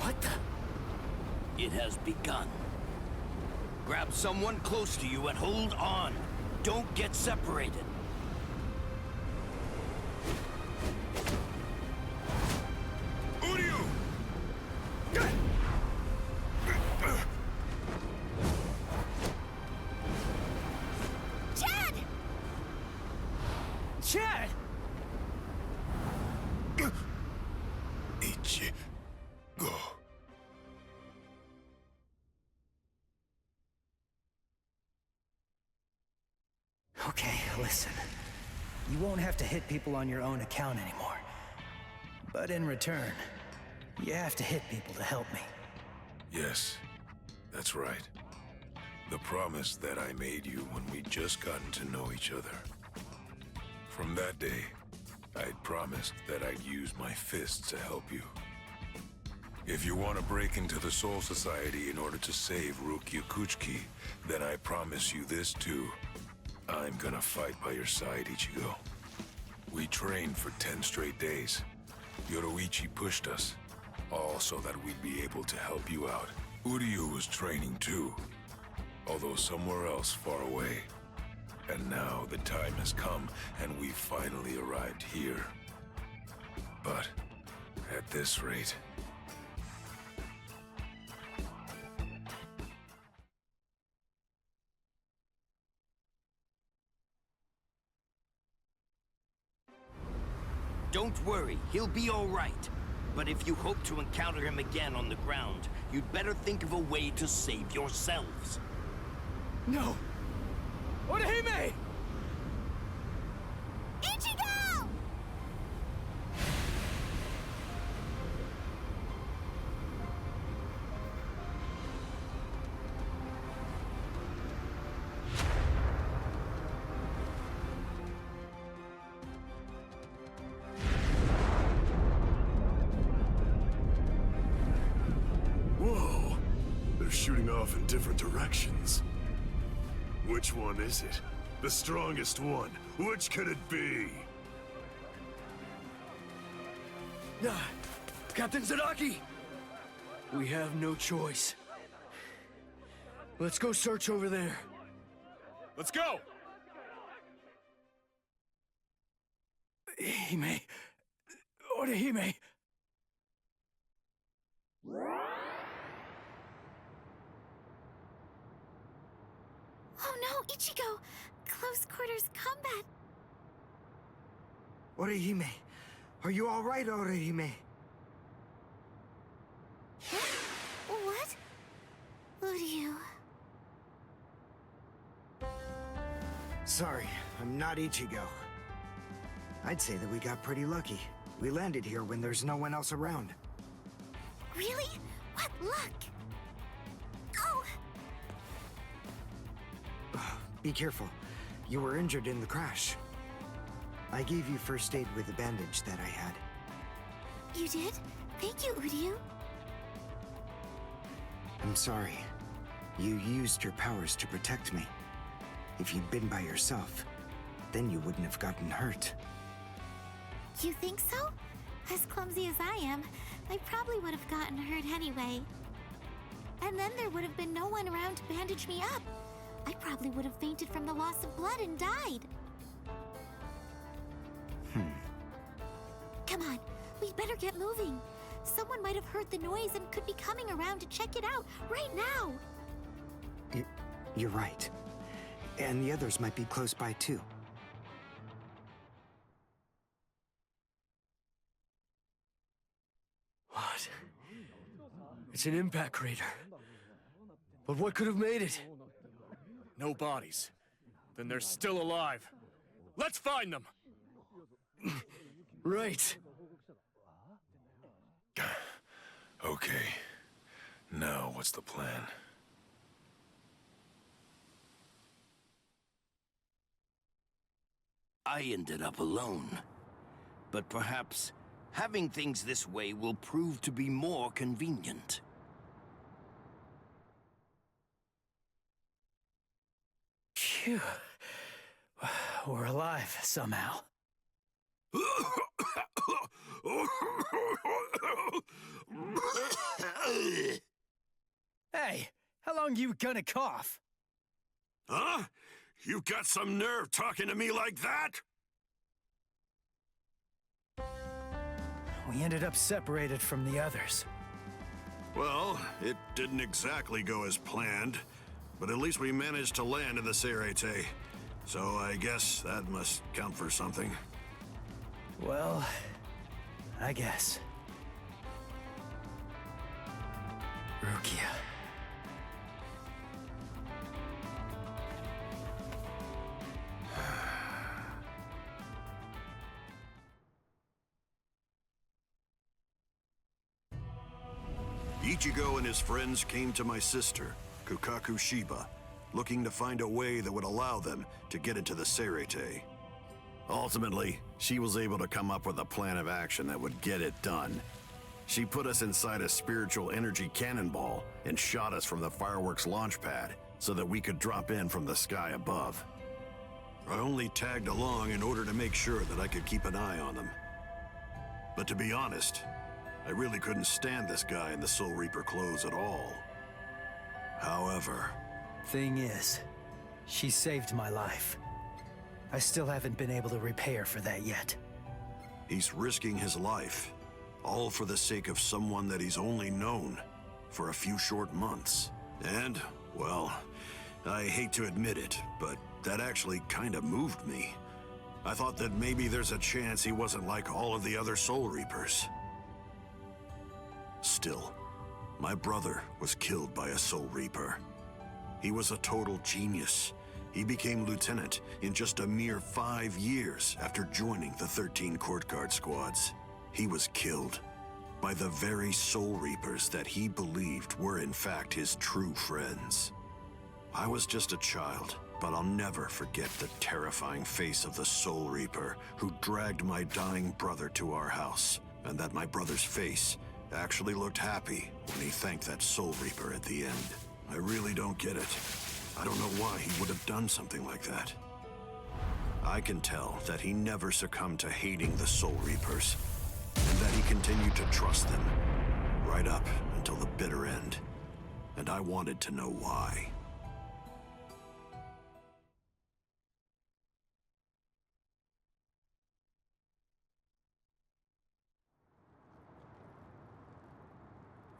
A: What the?
M: It has begun. Grab someone close to you and hold on. Don't get separated.
F: Chad!
A: Chad!
H: Ichigo.
N: Okay, listen. You won't have to hit people on your own account anymore. But in return, you have to hit people to help me.
H: Yes, that's right. The promise that I made you when we'd just gotten to know each other. From that day, I'd promised that I'd use my fists to help you. If you want to break into the Soul Society in order to save Rukia Kuchiki, then I promise you this too. I'm gonna fight by your side, Ichigo. We trained for 10 straight days. Yoroichi pushed us, all so that we'd be able to help you out. Uryu was training too, although somewhere else far away. And now the time has come, and we've finally arrived here. But at this rate...
M: Don't worry, he'll be all right. But if you hope to encounter him again on the ground, you'd better think of a way to save yourselves.
A: No! Orihime!
F: Ichigo!
H: shooting off in different directions. Which one is it? The strongest one? Which could it be?
A: Captain Zaraki! We have no choice. Let's go search over there.
O: Let's go!
A: Hime... Orihime...
F: Oh no, Ichigo! Close quarters combat!
L: Orihime, are you alright, Orihime?
F: What? Uryu...
D: Sorry, I'm not Ichigo. I'd say that we got pretty lucky. We landed here when there's no one else around.
F: Really? What luck? Oh!
D: Be careful. You were injured in the crash. I gave you first aid with a bandage that I had.
F: You did? Thank you, Uryu.
D: I'm sorry. You used your powers to protect me. If you'd been by yourself, then you wouldn't have gotten hurt.
F: You think so? As clumsy as I am, I probably would have gotten hurt anyway. And then there would have been no one around to bandage me up. I probably would have fainted from the loss of blood and died. Come on, we'd better get moving. Someone might have heard the noise and could be coming around to check it out right now.
D: You're right. And the others might be close by too.
A: What? It's an impact crater. But what could have made it?
O: No bodies. Then they're still alive. Let's find them!
A: Right.
H: Okay. Now, what's the plan?
M: I ended up alone. But perhaps having things this way will prove to be more convenient.
N: Phew. We're alive, somehow. Hey, how long you gonna cough?
H: Huh? You got some nerve talking to me like that?
N: We ended up separated from the others.
H: Well, it didn't exactly go as planned, but at least we managed to land in the Serete. So I guess that must count for something.
N: Well, I guess. Rukia.
L: Ichigo and his friends came to my sister, Kukaku Shiba, looking to find a way that would allow them to get into the Serete. Ultimately, she was able to come up with a plan of action that would get it done. She put us inside a spiritual energy cannonball and shot us from the fireworks launch pad so that we could drop in from the sky above. I only tagged along in order to make sure that I could keep an eye on them. But to be honest, I really couldn't stand this guy in the Soul Reaper clothes at all. However...
N: Thing is, she saved my life. I still haven't been able to repay her for that yet.
L: He's risking his life, all for the sake of someone that he's only known for a few short months. And, well, I hate to admit it, but that actually kind of moved me. I thought that maybe there's a chance he wasn't like all of the other Soul Reapers. Still, my brother was killed by a Soul Reaper. He was a total genius. He became lieutenant in just a mere 5 years after joining the 13 Court Guard squads. He was killed by the very Soul Reapers that he believed were in fact his true friends. I was just a child, but I'll never forget the terrifying face of the Soul Reaper who dragged my dying brother to our house, and that my brother's face actually looked happy when he thanked that Soul Reaper at the end. I really don't get it. I don't know why he would have done something like that. I can tell that he never succumbed to hating the Soul Reapers, and that he continued to trust them, right up until the bitter end. And I wanted to know why.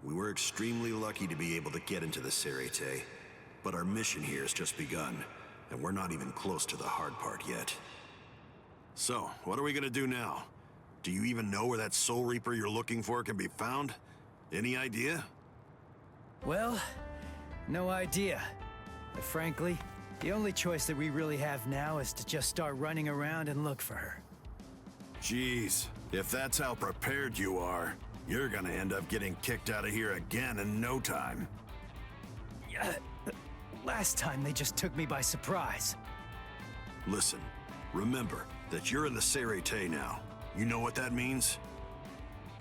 L: We were extremely lucky to be able to get into the Serete, but our mission here has just begun, and we're not even close to the hard part yet. So, what are we gonna do now? Do you even know where that Soul Reaper you're looking for can be found? Any idea?
N: Well, no idea. But frankly, the only choice that we really have now is to just start running around and look for her.
L: Jeez, if that's how prepared you are, you're gonna end up getting kicked out of here again in no time.
N: Last time they just took me by surprise.
L: Listen, remember that you're in the Serete now. You know what that means?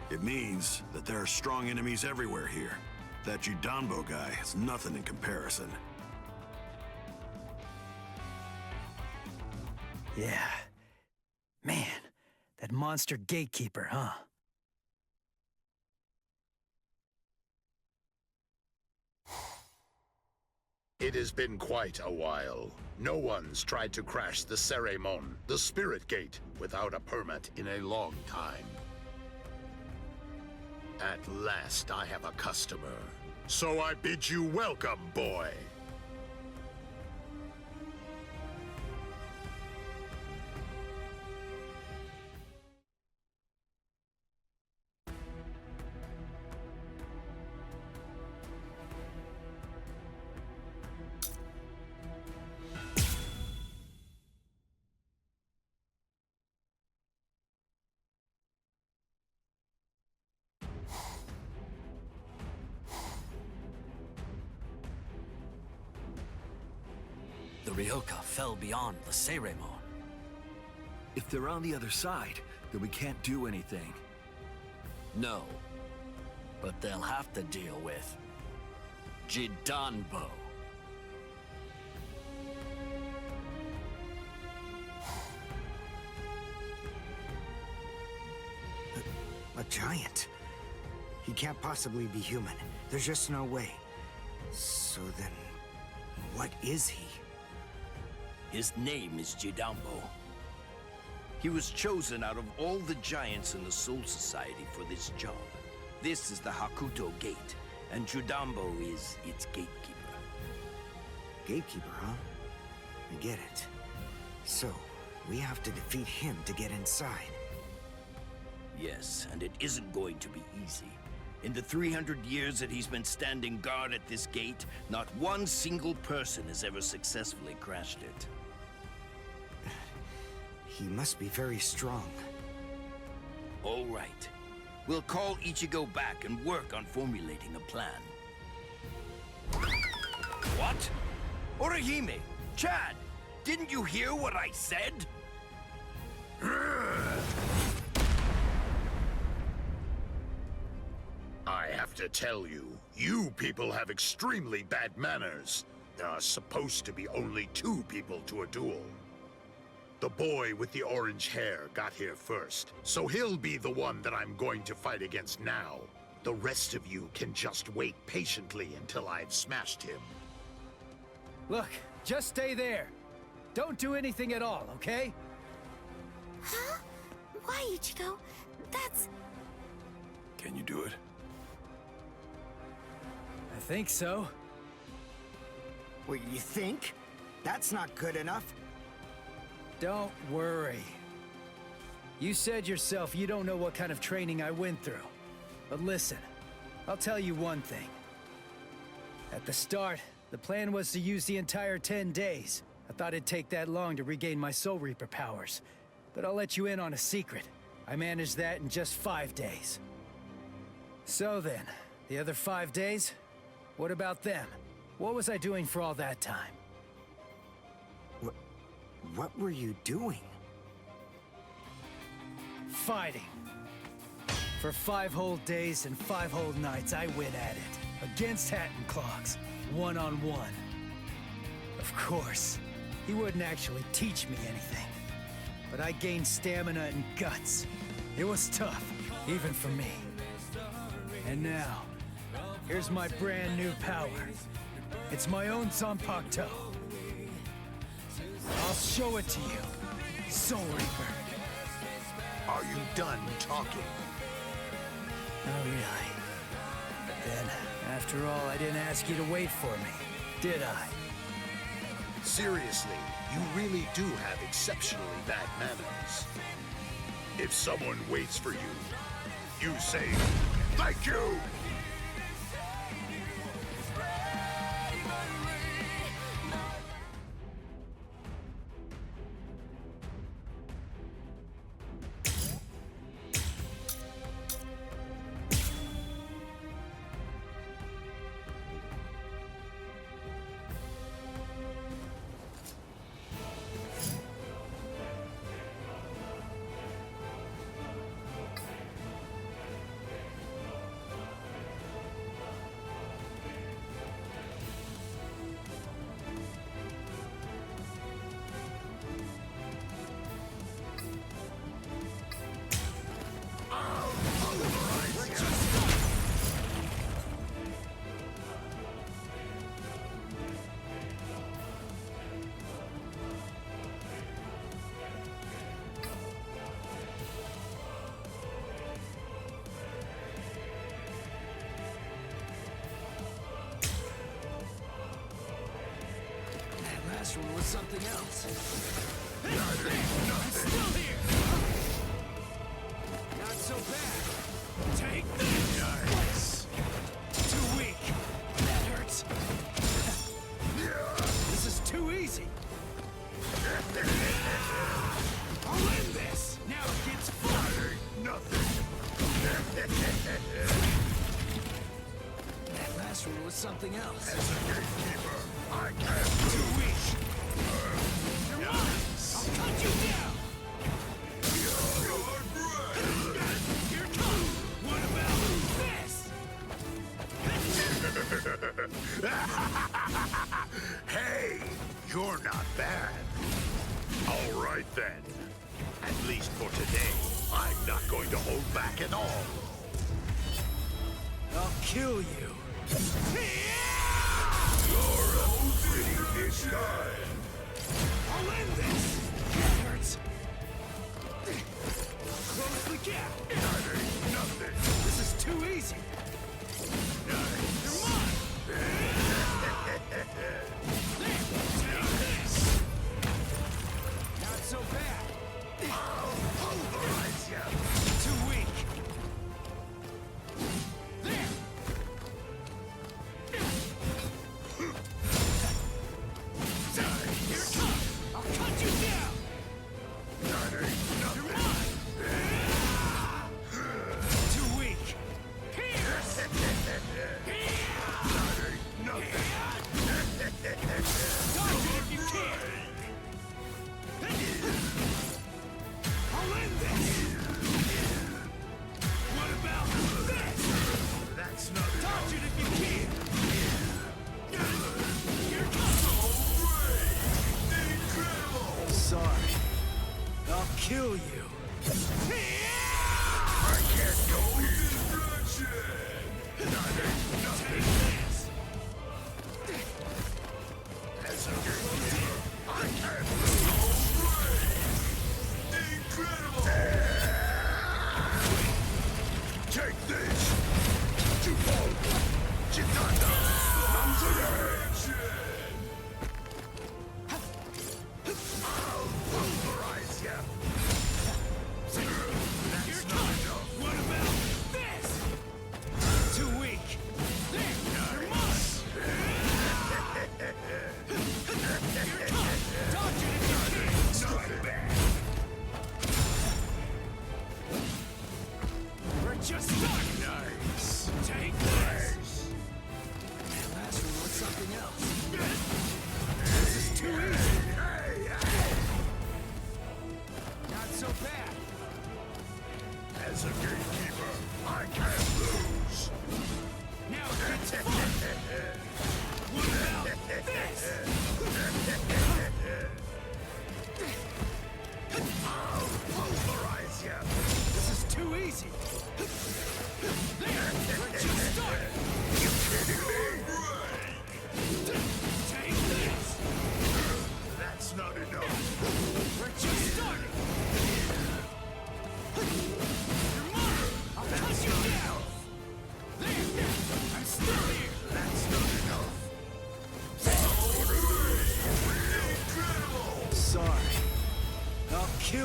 L: It means that there are strong enemies everywhere here. That Judanbo guy is nothing in comparison.
N: Yeah. Man, that monster gatekeeper, huh?
P: It has been quite a while. No one's tried to crash the Ceremon, the Spirit Gate, without a permit in a long time. At last I have a customer. So I bid you welcome, boy.
Q: The Ryoka fell beyond the Ceremon. If they're on the other side, then we can't do anything. No. But they'll have to deal with Judanbo.
D: A giant? He can't possibly be human. There's just no way. So then, what is he?
M: His name is Judanbo. He was chosen out of all the giants in the Soul Society for this job. This is the Hakuto Gate, and Judanbo is its gatekeeper.
D: Gatekeeper, huh? I get it. So, we have to defeat him to get inside.
M: Yes, and it isn't going to be easy. In the 300 years that he's been standing guard at this gate, not one single person has ever successfully crashed it.
D: He must be very strong.
M: All right. We'll call Ichigo back and work on formulating a plan. What? Orihime! Chad! Didn't you hear what I said?
P: I have to tell you, you people have extremely bad manners. There are supposed to be only 2 people to a duel. The boy with the orange hair got here first, so he'll be the one that I'm going to fight against now. The rest of you can just wait patiently until I've smashed him.
N: Look, just stay there. Don't do anything at all, okay?
F: Huh? Why, Ichigo? That's...
H: Can you do it?
N: I think so.
D: What, you think? That's not good enough.
N: Don't worry. You said yourself you don't know what kind of training I went through. But listen, I'll tell you one thing. At the start, the plan was to use the entire 10 days. I thought it'd take that long to regain my Soul Reaper powers. But I'll let you in on a secret. I managed that in just 5 days. So then, the other 5 days? What about them? What was I doing for all that time?
D: What were you doing?
N: Fighting. For 5 whole days and 5 whole nights, I went at it. against Hatton Clogs, one-on-one. Of course, he wouldn't actually teach me anything. But I gained stamina and guts. It was tough, even for me. And now, here's my brand new power. It's my own Zanpakuto. I'll show it to you, Soul Reaper.
P: Are you done talking?
N: Not really. But then, after all, I didn't ask you to wait for me, did I?
P: Seriously, you really do have exceptionally bad manners. If someone waits for you, you say, "Thank you!"
A: Last one was something else.
J: I'm still here!
A: Not so bad.
J: Take this!
A: Nice. Too weak. That hurts. This is too easy. I'll end this. Now it gets fun.
P: Nothing.
A: That last one was something else.
P: As a gatekeeper, I can't
A: Too weak. You're mine. I'll cut you down. Here it comes. What about this?
P: Hey, you're not bad. All right then. At least for today, I'm not going to hold back at all.
A: I'll kill you.
P: You're a pretty big guy.
A: I'll end this. That hurts. Close the gap.
P: That ain't nothing.
A: This is too easy.
P: Nice.
A: You're mine. Take this. Not so bad.
P: I'll pulverize you.
A: Too weak. There. Here it comes. I'll cut you down.
P: That ain't nothing.
A: You're mine. Too weak. Pierce.
P: That ain't nothing.
A: Dodge it if you can. I'll end this. What about this?
P: That's not
A: Dodge it if you can. Here it comes. Sorry. I'll kill you.
P: I can't go here. That ain't nothing. As a gatekeeper, I can't Incredible! Take this! Jupol! Chitanda! Nanzure! I'll pulverize ya! That's not enough!
A: What about this? Too weak. There, you're mine. Here it comes. Dodge it if you can.
P: Strike back!
A: We're just starting.
P: Nice!
A: Take this. That last one was something else.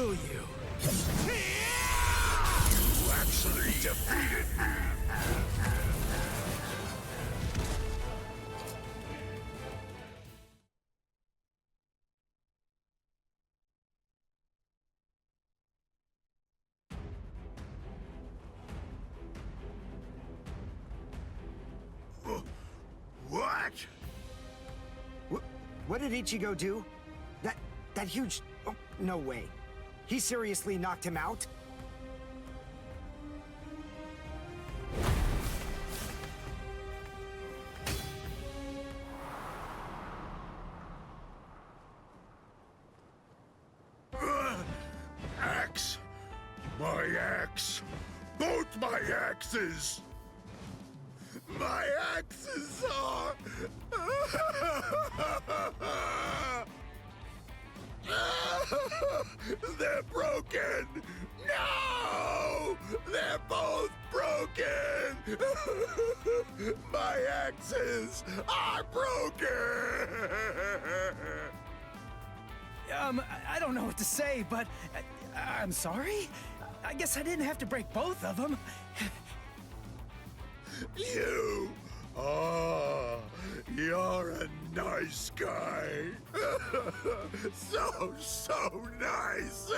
N: kill you.
P: You actually defeated me! What?
D: What did Ichigo do? That huge... Oh, no way. He seriously knocked him out?
P: Axe! My axe! Both my axes! My axes are... They're broken! No! They're both broken! My axes are broken!
N: I don't know what to say, but I'm sorry? I guess I didn't have to break both of them.
P: You! Oh, you're a nice guy. So nice.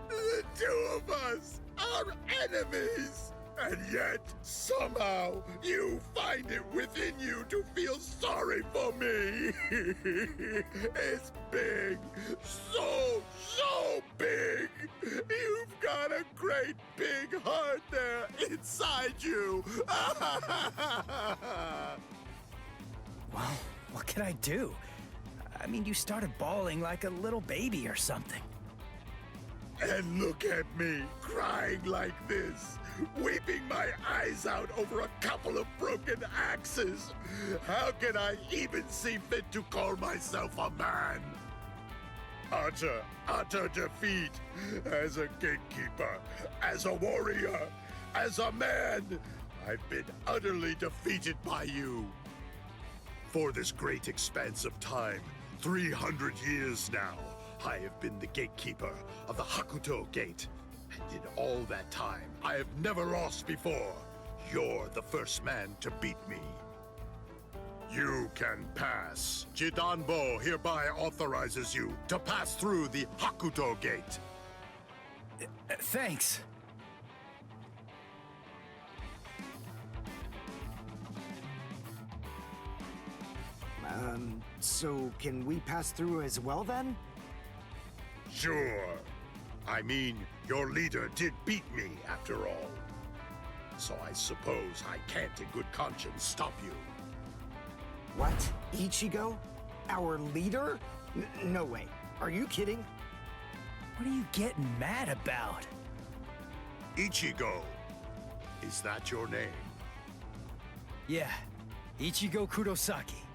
P: The two of us are enemies. And yet, somehow, you find it within you to feel sorry for me. It's big. So big. You've got a great big heart there inside you.
N: Well, what can I do? I mean, you started bawling like a little baby or something.
P: And look at me, crying like this, weeping my eyes out over a couple of broken axes. How can I even see fit to call myself a man? Utter defeat. As a gatekeeper, as a warrior, as a man, I've been utterly defeated by you. For this great expanse of time, 300 years now, I have been the gatekeeper of the Hakuto Gate. And in all that time, I have never lost before. You're the first man to beat me. You can pass. Jidanbo hereby authorizes you to pass through the Hakuto Gate.
N: Thanks.
D: So can we pass through as well then?
P: Sure. I mean, your leader did beat me, after all. So I suppose I can't in good conscience stop you.
D: What? Ichigo? Our leader? No way. Are you kidding?
N: What are you getting mad about?
P: Ichigo. Is that your name?
N: Yeah. Ichigo Kurosaki.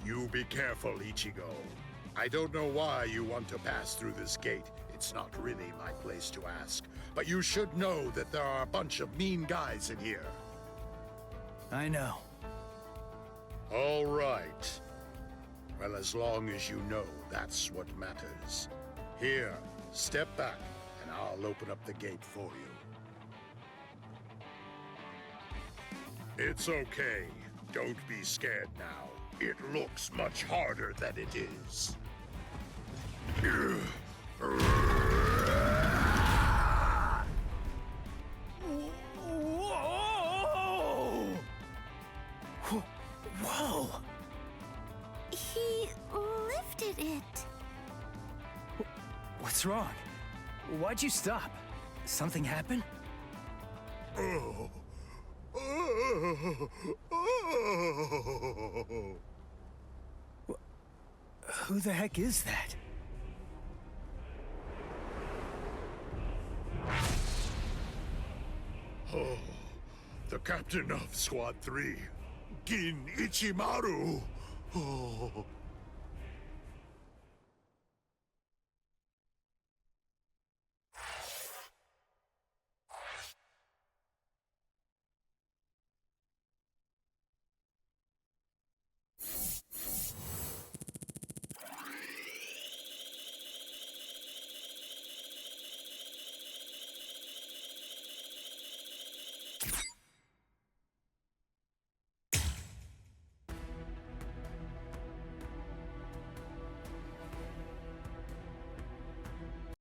P: You be careful, Ichigo. I don't know why you want to pass through this gate. It's not really my place to ask. But you should know that there are a bunch of mean guys in here.
N: I know.
P: All right. Well, as long as you know, that's what matters. Here, step back, and I'll open up the gate for you. It's okay. Don't be scared now. It looks much harder than it is.
N: Whoa!
F: He lifted it.
N: What's wrong? Why'd you stop? Something happen?
P: Oh.
N: Who the heck is that?
P: Oh, the captain of Squad 3, Gin Ichimaru. Oh,